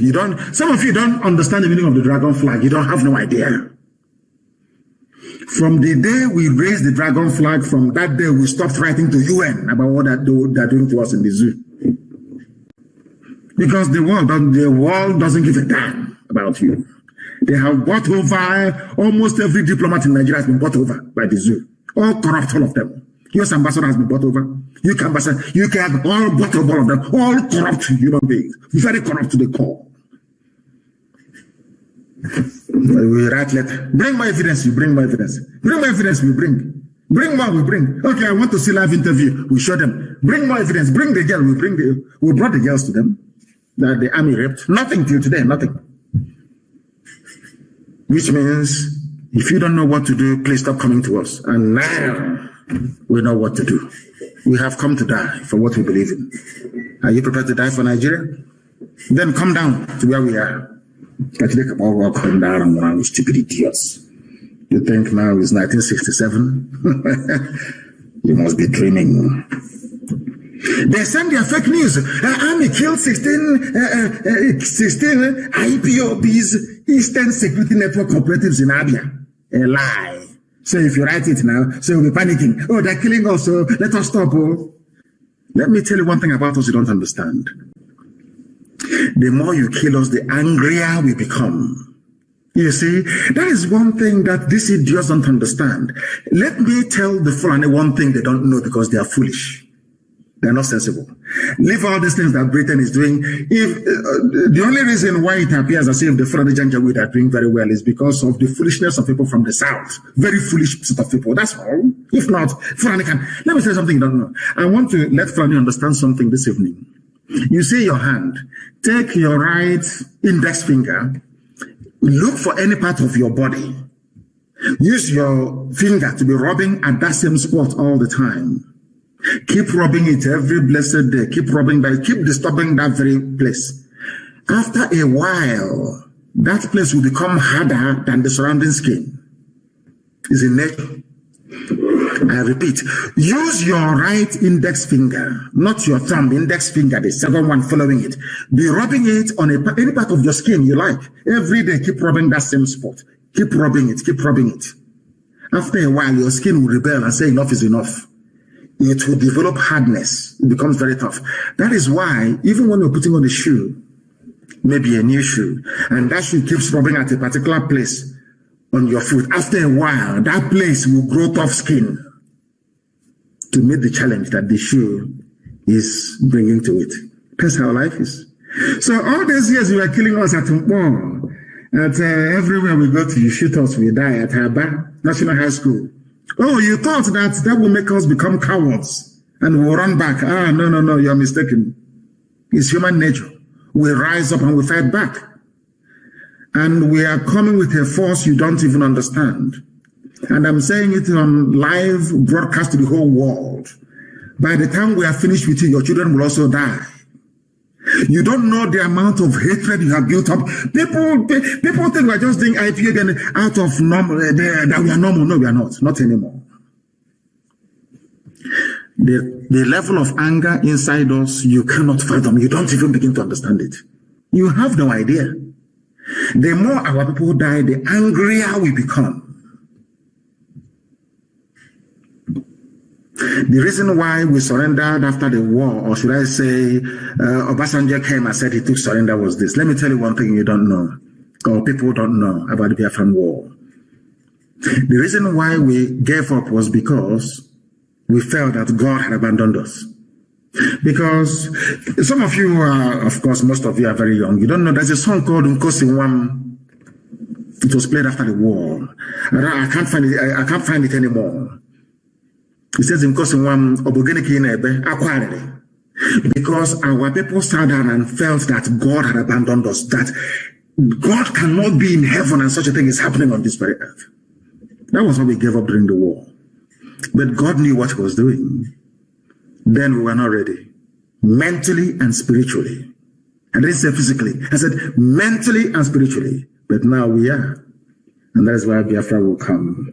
S3: Some of you don't understand the meaning of the dragon flag. You don't have no idea. From the day we raised the dragon flag, from that day we stopped writing to UN about what they're doing to us in the zoo. Because the world doesn't give a damn about you. They have bought over, almost every diplomat in Nigeria has been bought over by the zoo. All corrupt, all of them. US ambassador has been bought over. UK ambassador, UK has all bought over, all of them. All corrupt human beings. Very corrupt to the core. We write letter. Bring more evidence, you bring more evidence. Bring more evidence, we bring. Bring more, we bring. Okay, I want to see live interview. We show them. Bring more evidence. Bring the girl. We brought the girls to them. That the army raped. Nothing till today, nothing. Which means, if you don't know what to do, please stop coming to us. And now, we know what to do. We have come to die for what we believe in. Are you prepared to die for Nigeria? Then come down to where we are. Come down and around stupid idiots. You think now is 1967? You must be dreaming. They send their fake news. Army killed 16 IPOB's Eastern Security Network operatives in Abia. A lie. So if you write it now, so you'll be panicking. Oh, they're killing us, so let us stop. Oh. Let me tell you one thing about us you don't understand. The more you kill us, the angrier we become. You see, that is one thing that these idiots don't understand. Let me tell the Fulani one thing they don't know because they are foolish. They're not sensible. Leave all these things that Britain is doing. If the only reason why it appears as if the Fulani Janjaweed are doing very well is because of the foolishness of people from the south. Very foolish set of people. That's all. If not, Fulani can. Let me say something you don't know. I want to let Fulani understand something this evening. You see your hand. Take your right index finger. Look for any part of your body. Use your finger to be rubbing at that same spot all the time. Keep rubbing it every blessed day. Keep rubbing that. Keep disturbing that very place. After a while, that place will become harder than the surrounding skin. It's in nature. I repeat, use your right index finger, not your thumb, index finger, the second one following it. Be rubbing it on any part of your skin you like. Every day, keep rubbing that same spot. Keep rubbing it, keep rubbing it. After a while, your skin will rebel and say enough is enough. It will develop hardness. It becomes very tough. That is why, even when you're putting on a shoe, maybe a new shoe, and that shoe keeps rubbing at a particular place on your foot, after a while, that place will grow tough skin to meet the challenge that the shoe is bringing to it. That's how life is. So all these years you were killing us at Mpo, at everywhere we go to, you shoot us, we die at Aba National High School. Oh, you thought that will make us become cowards and we'll run back. Ah, no, you're mistaken. It's human nature. We rise up and we fight back. And we are coming with a force you don't even understand. And I'm saying it on live broadcast to the whole world. By the time we are finished with you, your children will also die. You don't know the amount of hatred you have built up. People think we're just doing IPA and out of normal, that we are normal. No, we are not. Not anymore. The level of anger inside us, you cannot fathom. You don't even begin to understand it. You have no idea. The more our people die, the angrier we become. The reason why we surrendered after the war, or should I say, Obasanjo came and said he took surrender was this. Let me tell you one thing you don't know, or people don't know about the Biafran war. The reason why we gave up was because we felt that God had abandoned us. Because some of you are, of course, most of you are very young. You don't know there's a song called Nkosi Nwam. It was played after the war. I can't find it. I can't find it anymore. It says Nkosi Nwam Obogeniki Inebe Aquarele. Because our people sat down and felt that God had abandoned us. That God cannot be in heaven and such a thing is happening on this very earth. That was why we gave up during the war. But God knew what he was doing. Then we were not ready, mentally and spiritually. I didn't say physically. I said mentally and spiritually. But now we are. And that is why Biafra will come.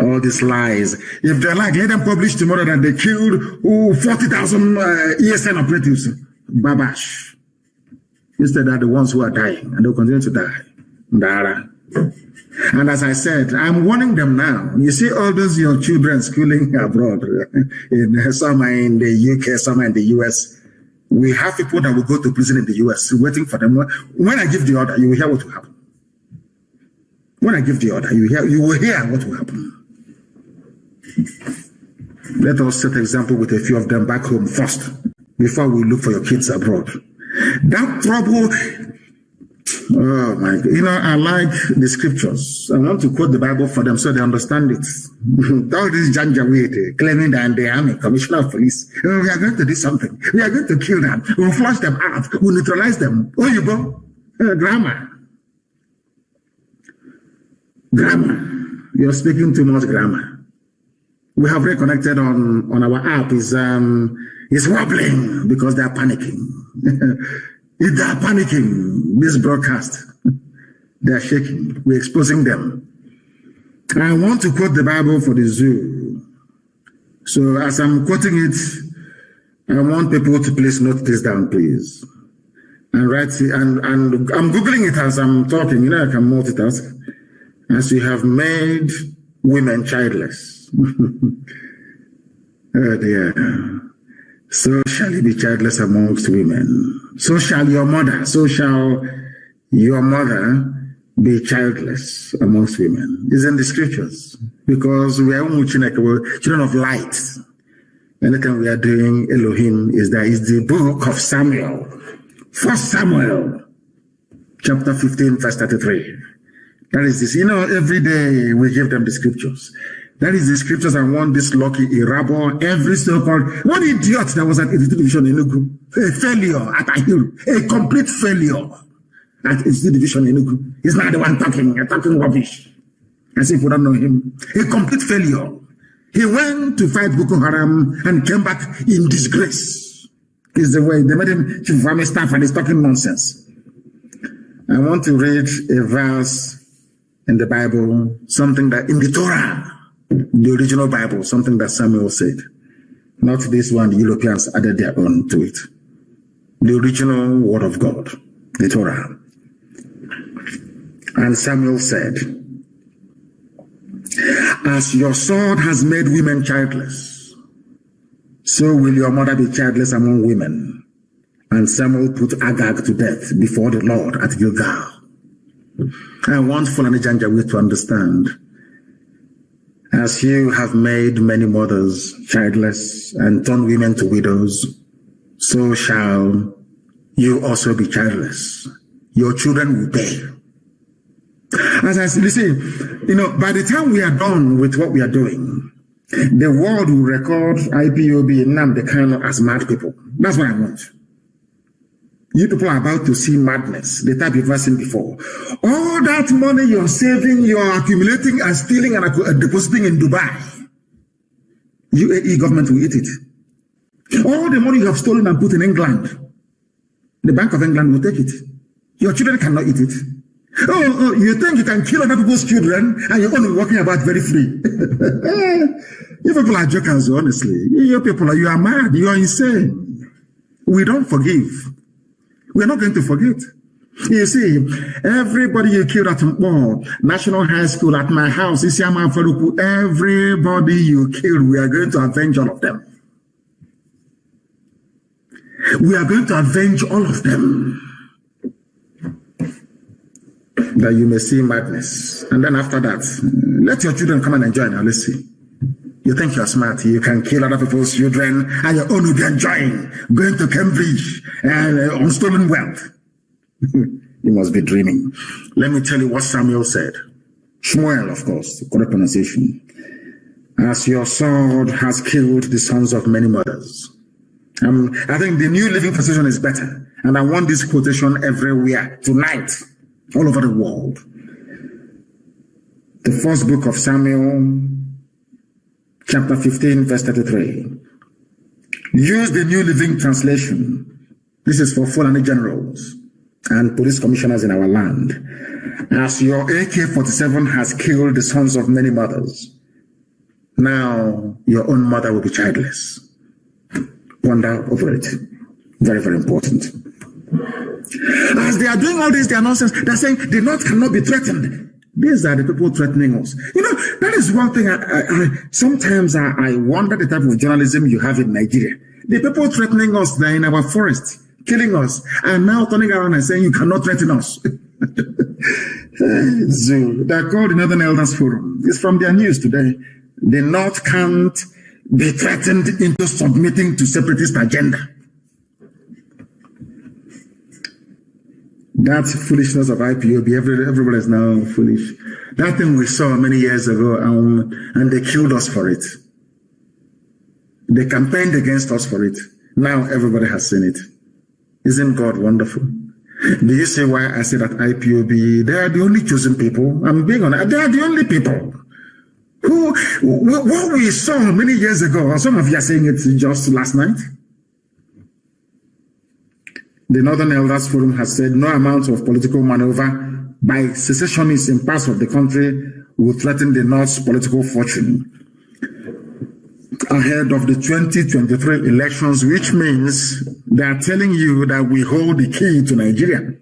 S3: All these lies. If they like, let them publish tomorrow that they killed 40,000 ESN operatives. Babash. Instead, they're the ones who are dying. And they'll continue to die. Ndara. And as I said, I'm warning them now. You see all those your children schooling abroad, some are in the UK, some are in the US. We have people that will go to prison in the US waiting for them. When I give the order, you will hear what will happen. When I give the order, you will hear what will happen. Let us set an example with a few of them back home first, before we look for your kids abroad. That trouble. Oh my God. You know, I like the scriptures. I want to quote the Bible for them so they understand it. All this Janjaweed claiming that they are commissioner of police. Oh, we are going to do something. We are going to kill them. We'll flush them out. We'll neutralize them. Oh, you go. Grammar. Grammar. You're speaking too much grammar. We have reconnected on our app. Is wobbling because they are panicking. If they are panicking, this broadcast, they are shaking. We're exposing them. I want to quote the Bible for the zoo. So as I'm quoting it, I want people to please note this down, please. And write it, and I'm Googling it as I'm talking. You know, I can multitask. As you have made women childless. Oh dear. So shall you be childless amongst women. So shall your mother be childless amongst women. It's in the scriptures. Because we are children of light. Anything we are doing, Elohim, is the book of Samuel. 1 Samuel, chapter 15, verse 33. That is this. You know, every day we give them the scriptures. That is the scriptures I want this lucky Irabo, every so-called, one idiot that was at Institute Division in Enugu, a failure at Ahiru, a complete failure at Institute Division in Enugu. He's not the one talking rubbish, as if we don't know him. A complete failure. He went to fight Book Haram and came back in disgrace. Is the way they made him chief of army staff, and he's talking nonsense. I want to read a verse in the Bible, something that in the Torah, the original Bible, something that Samuel said. Not this one, the Europeans added their own to it. The original word of God, the Torah. And Samuel said, as your sword has made women childless, so will your mother be childless among women. And Samuel put Agag to death before the Lord at Gilgal. I want Fulani Janjaweed to understand, as you have made many mothers childless and turned women to widows, so shall you also be childless. Your children will pay. As I say, by the time we are done with what we are doing, the world will record IPOB Nnamdi Kanu as mad people. That's what I want. You people are about to see madness, the type you've never seen before. All that money you're saving, you're accumulating and stealing and depositing in Dubai, UAE government will eat it. All the money you have stolen and put in England, the Bank of England will take it. Your children cannot eat it. Oh, you think you can kill other people's children and you're only walking about very free? You people are jokers, honestly. You people, you are mad. You are insane. We don't forgive. We're not going to forget. You see, everybody you killed at National High School, at my house, Isiama Faruku, everybody you killed, we are going to avenge all of them. We are going to avenge all of them. That you may see madness. And then after that, let your children come and enjoy now. Let's see. You think you're smart. You can kill other people's children and your own will be enjoying. Going to Cambridge and on stolen wealth. You must be dreaming. Let me tell you what Samuel said. Shmuel, of course, the correct pronunciation. As your sword has killed the sons of many mothers. I think the New Living Translation is better. And I want this quotation everywhere tonight. All over the world. The first book of Samuel, chapter 15, verse 33. Use the New Living Translation. This is for Fulani generals and police commissioners in our land. As your AK-47 has killed the sons of many mothers, now your own mother will be childless. Ponder over it. Very, very important. As they are doing all this, their nonsense, they're saying the North cannot be threatened. These are the people threatening us. That is one thing sometimes I wonder the type of journalism you have in Nigeria. The people threatening us, they're in our forests, killing us, and now turning around and saying you cannot threaten us. They're called the Northern Elders Forum. It's from their news today. The North can't be threatened into submitting to separatist agenda. That foolishness of IPOB, everybody is now foolish. That thing we saw many years ago, and they killed us for it. They campaigned against us for it. Now everybody has seen it. Isn't God wonderful? Do you see why I say that IPOB, they are the only chosen people? I'm being honest. They are the only people what we saw many years ago, some of you are saying it just last night. The Northern Elders Forum has said no amount of political maneuver by secessionists in parts of the country will threaten the North's political fortune ahead of the 2023 elections, which means they are telling you that we hold the key to Nigeria.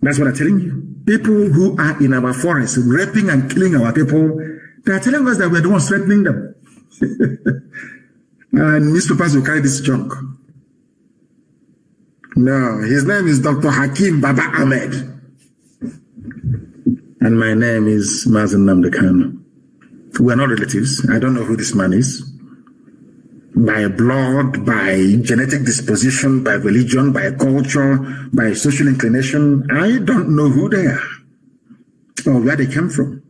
S3: That's what they're telling you. People who are in our forests, raping and killing our people, they are telling us that we're the ones threatening them. And newspapers will carry this junk. No, his name is Dr. Hakim Baba Ahmed. And my name is Mazi Nnamdi Kanu. We are not relatives. I don't know who this man is. By blood, by genetic disposition, by religion, by culture, by social inclination, I don't know who they are or where they came from.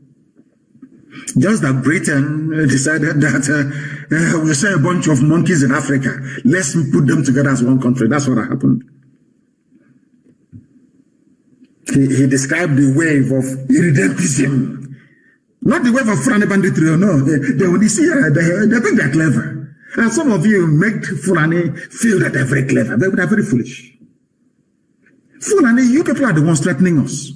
S3: Just that Britain decided that we saw a bunch of monkeys in Africa. Let's put them together as one country. That's what happened. He described the wave of irredentism Not the way for Fulani banditry, no. They will see, they think they're clever. And some of you make Fulani feel that they're very clever. They're very foolish. Fulani, you people are the ones threatening us.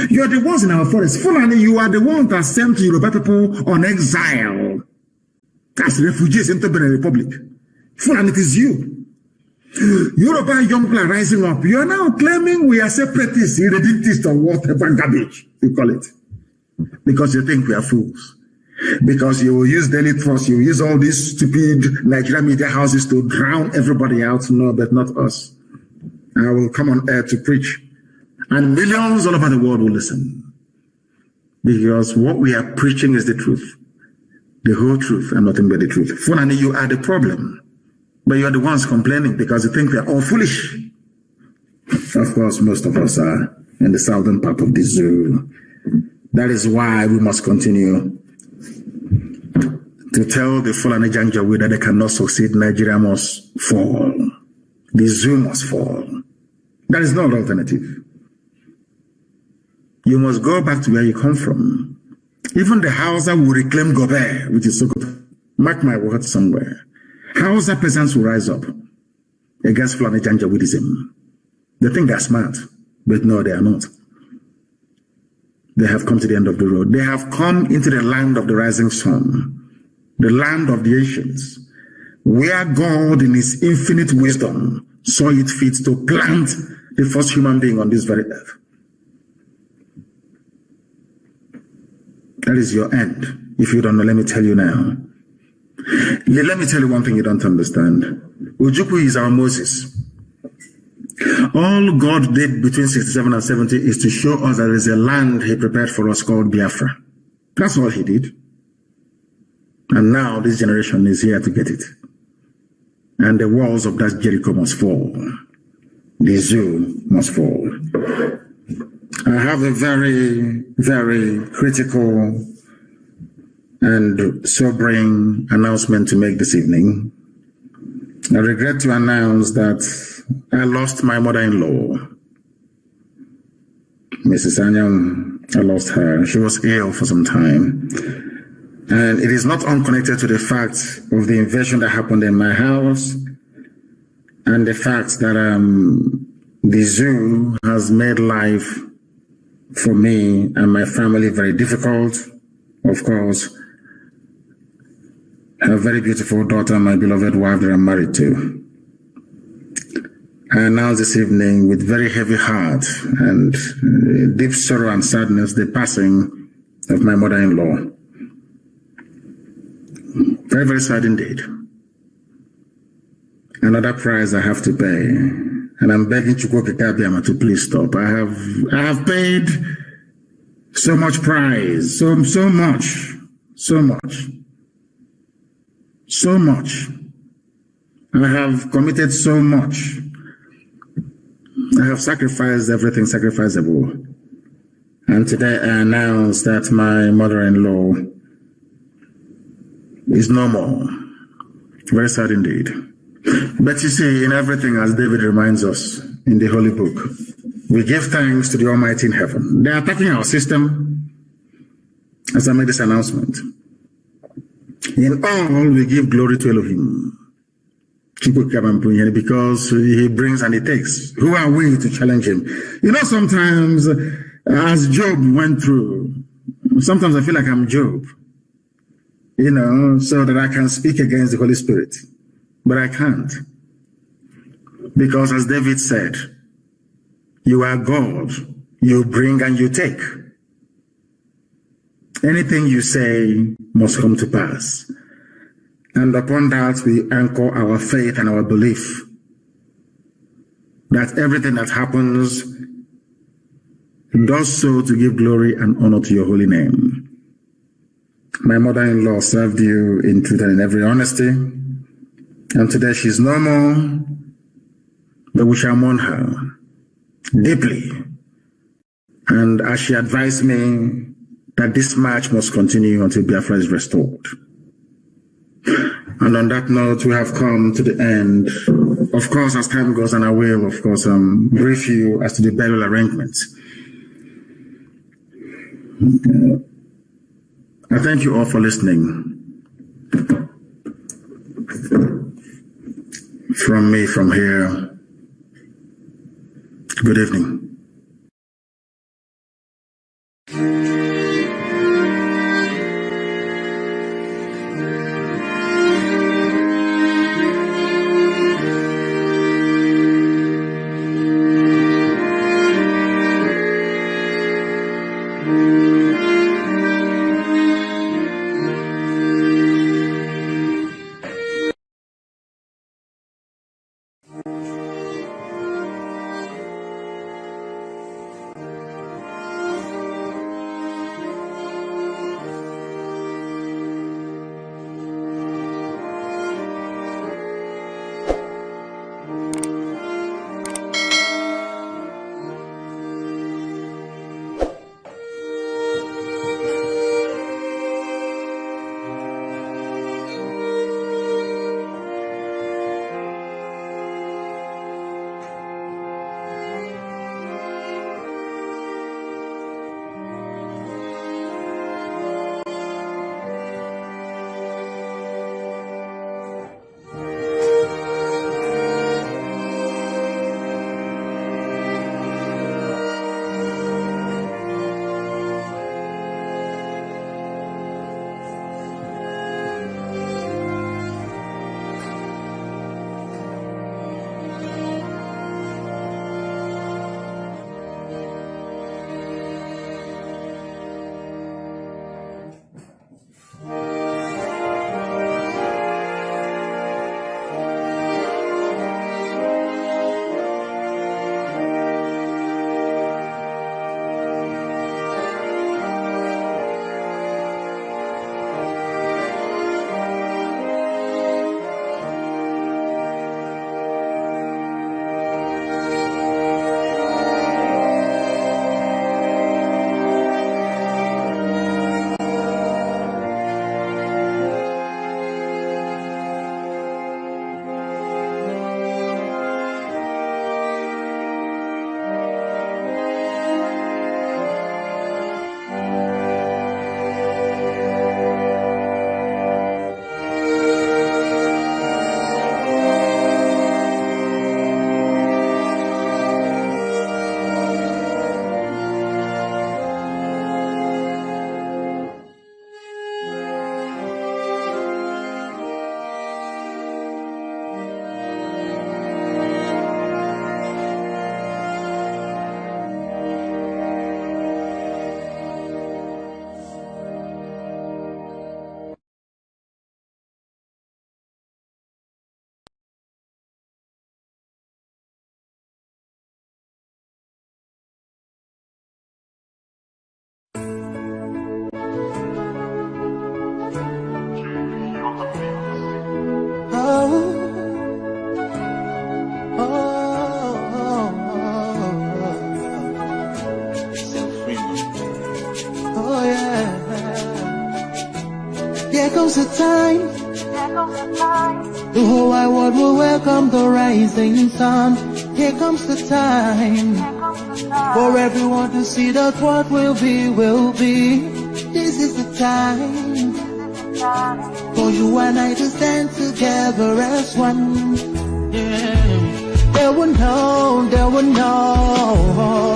S3: You are the ones in our forest. Fulani, you are the ones that sent Yoruba people on exile as refugees into the Republic. Fulani, it is you. Yoruba young people are rising up. You are now claiming we are separatists, irredentists, or whatever garbage you call it. Because you think we are fools. Because you will use Daily Trust, you will use all these stupid Nigerian media houses to drown everybody out. No, but not us. I will come on air to preach. And millions all over the world will listen. Because what we are preaching is the truth. The whole truth and nothing but the truth. Fulani, you are the problem. But you are the ones complaining because you think we are all foolish. Of course, most of us are in the southern part of the zoo. That is why we must continue to tell the Fulani Janjaweed that they cannot succeed. Nigeria must fall. The zoo must fall. That is not an alternative. You must go back to where you come from. Even the Hausa will reclaim Gobe, which is Sokoto. Mark my words somewhere. Hausa peasants will rise up against Fulani Janjaweedism. They think they're smart, but no, they are not. They have come to the end of the road. They have come into the land of the rising sun, the land of the ancients, where God in his infinite wisdom saw it fit to plant the first human being on this very earth. That is your end. If you don't know, let me tell you now. Let me tell you one thing you don't understand. Ojukwu is our Moses. All God did between 67 and 70 is to show us that there is a land he prepared for us called Biafra. That's all he did. And now this generation is here to get it. And the walls of that Jericho must fall. The zoo must fall. I have a very, very critical and sobering announcement to make this evening. I regret to announce that I lost my mother-in-law, Mrs. Anyam. I lost her. She was ill for some time. And it is not unconnected to the fact of the invasion that happened in my house and the fact that the zoo has made life for me and my family very difficult. Of course, a very beautiful daughter, my beloved wife that I'm married to. I announce this evening with very heavy heart and deep sorrow and sadness the passing of my mother-in-law. Very, very sad indeed. Another price I have to pay. And I'm begging Chukwu Kikabiama to please stop. I have paid so much price, so much. I have committed so much. I have sacrificed everything sacrificable. And today I announce that my mother-in-law is no more. Very sad indeed. But you see, in everything, as David reminds us in the Holy Book, we give thanks to the Almighty in heaven. They are attacking our system as I made this announcement. In all, we give glory to Elohim. Because he brings and he takes. Who are we to challenge him? You know, sometimes, as Job went through, sometimes I feel like I'm Job. You know, so that I can speak against the Holy Spirit. But I can't. Because as David said, you are God. You bring and you take. Anything you say must come to pass. And upon that, we anchor our faith and our belief that everything that happens does so to give glory and honor to your holy name. My mother-in-law served you in truth and in every honesty. And today she's no more, but we shall mourn her deeply. And as she advised me that this march must continue until Biafra is restored. And on that note, we have come to the end. Of course, as time goes on, I will, of course, brief you as to the burial arrangements. I thank you all for listening. From me, from here, good evening.
S1: comes the time, the whole wide world will welcome the rising sun. Here comes the time, for everyone to see that what will be, will be. This is the time, for you and I to stand together as one. Yeah. They will know, they will know.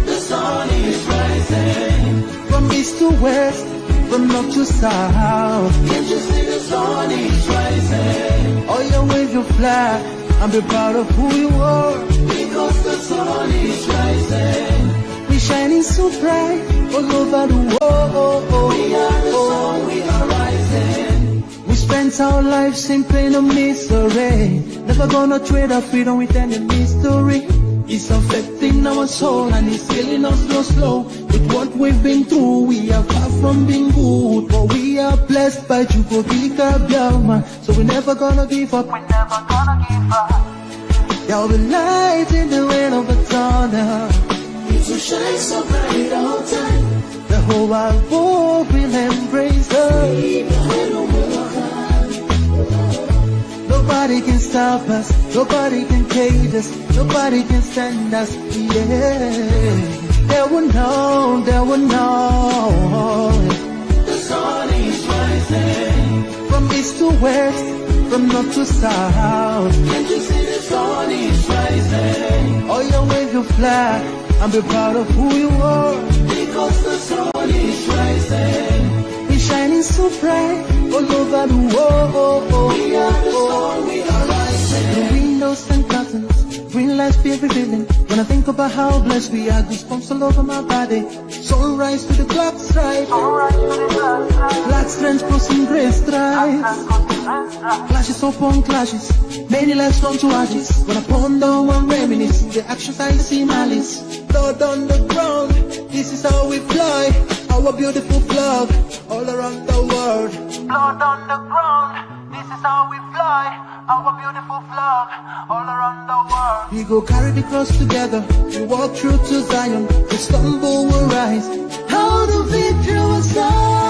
S1: The sun is rising, from east to west, from north to south. Can't you see the sun is rising? Oh, you wave your flag and be proud of who you are, because the sun is rising. We shining so bright all over the world. We are the sun, we are rising. We spent our lives in pain and misery, never gonna trade our freedom with any mystery. It's affecting our soul and it's killing us slow. With what we've been through, we are far from being good, but we are blessed by Chukobika Biafra. So we're never gonna give up. We're never gonna give up. There'll be light in the end of the tunnel. It will shine so bright all time. The whole wide world will embrace us. Nobody can stop us, nobody can cage us, nobody can stand us, yeah. They will know, they will know. The sun east to west, from north to south.
S4: Can't you see the sun is rising?
S1: Oh, you wave your flag and be proud of who you are.
S4: Because the sun is rising.
S1: It's shining so bright all over the world.
S4: We are the sun, we are rising.
S1: The windows and curtains, green lights be every feeling. When I think about how blessed we are, goosebumps all over my body. Sunrise to the clock strike, black strength crossing gray strides. Clashes upon clashes, many lives come to ashes. When I ponder and reminisce, the actions I see malice. Blood on the ground, this is how we fly. Our beautiful flag, all around the world. Blood on the ground, this is how we fly. Our beautiful flag, all around the world. We go carry the cross together, we walk through to Zion. We stumble, we rise. How the victory was done.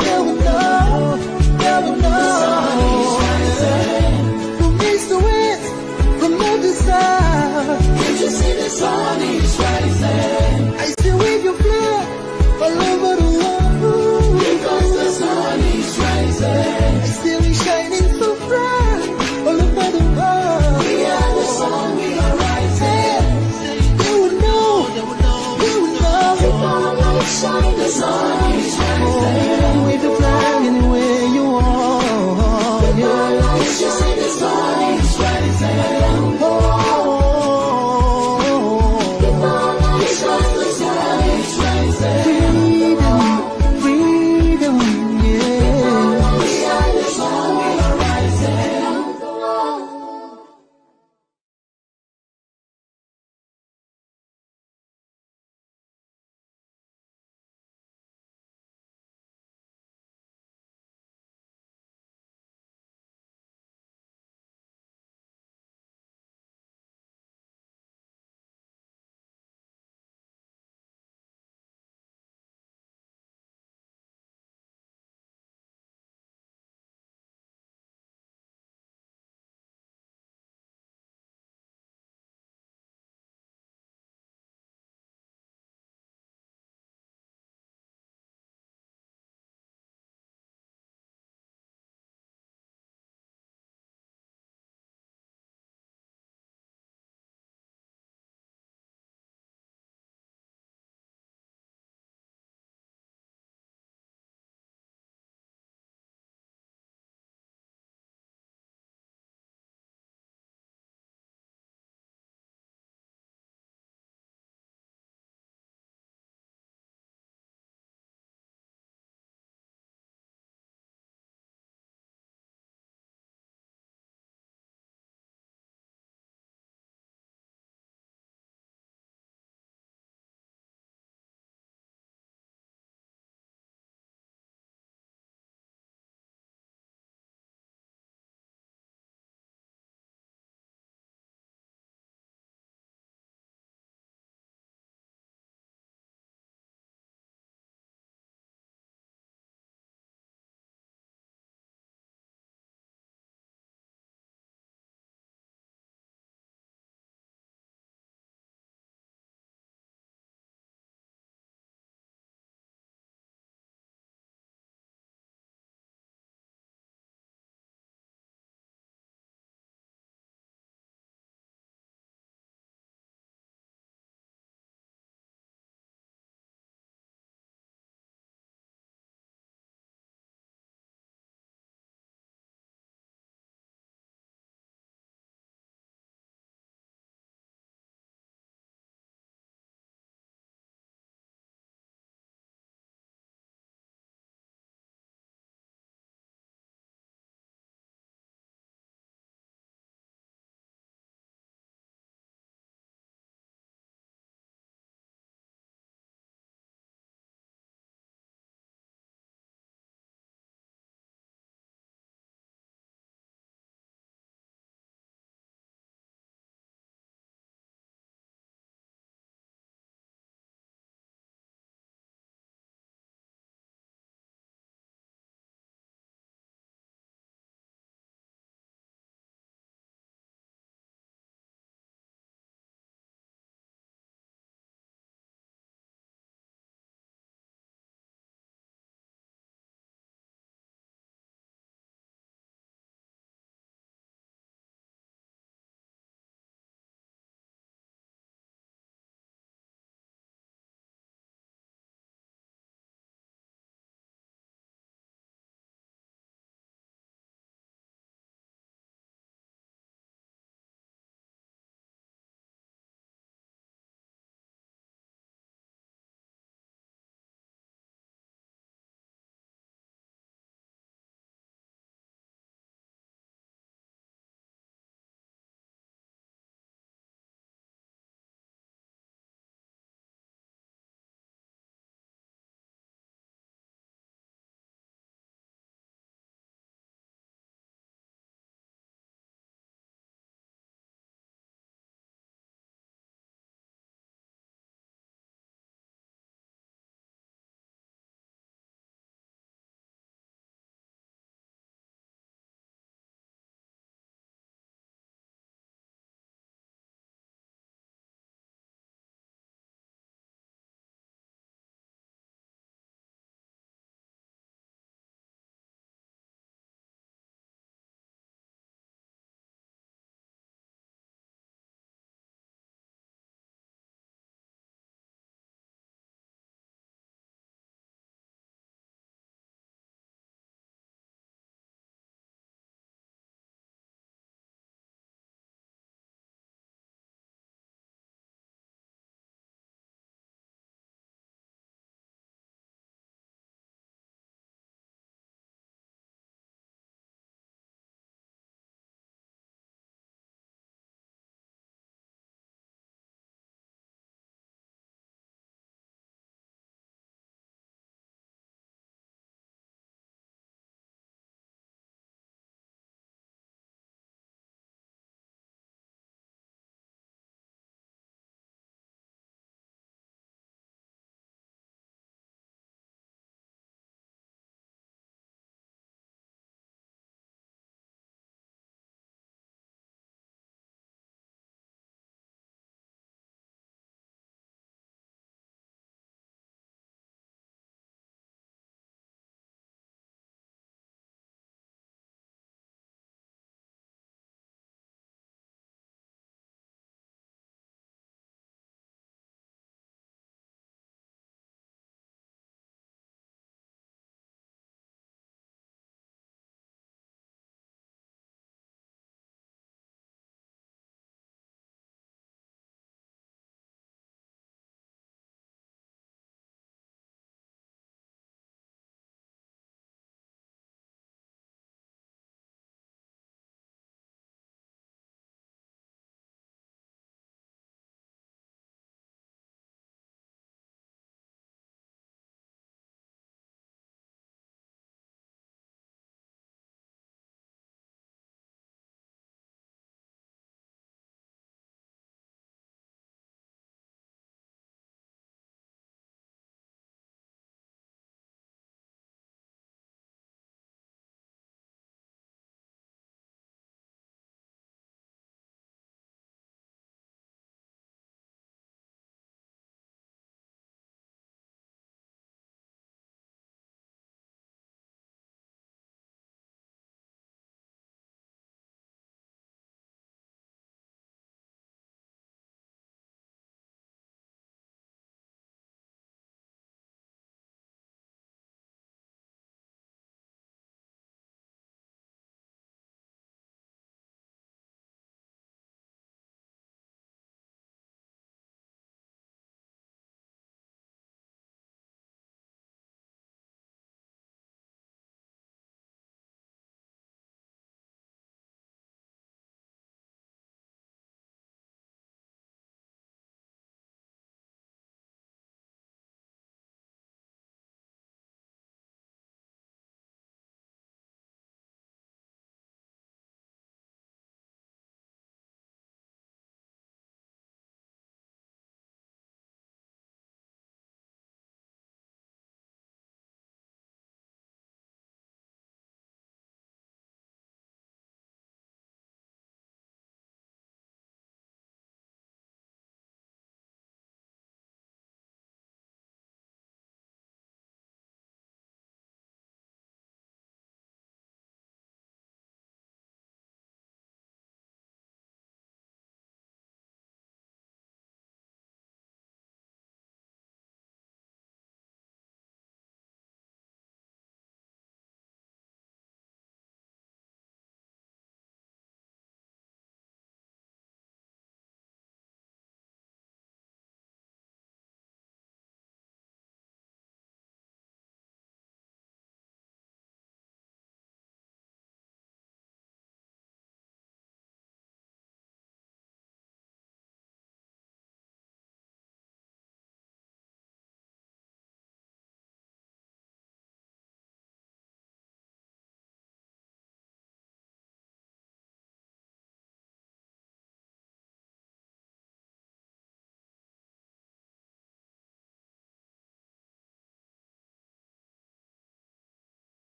S1: Yeah, we know, yeah, we know. From east to west, from north to south.
S4: Can't you see the sun is rising?
S1: I still wave your flag all over the world.
S4: Because the sun is rising.
S1: I still shine.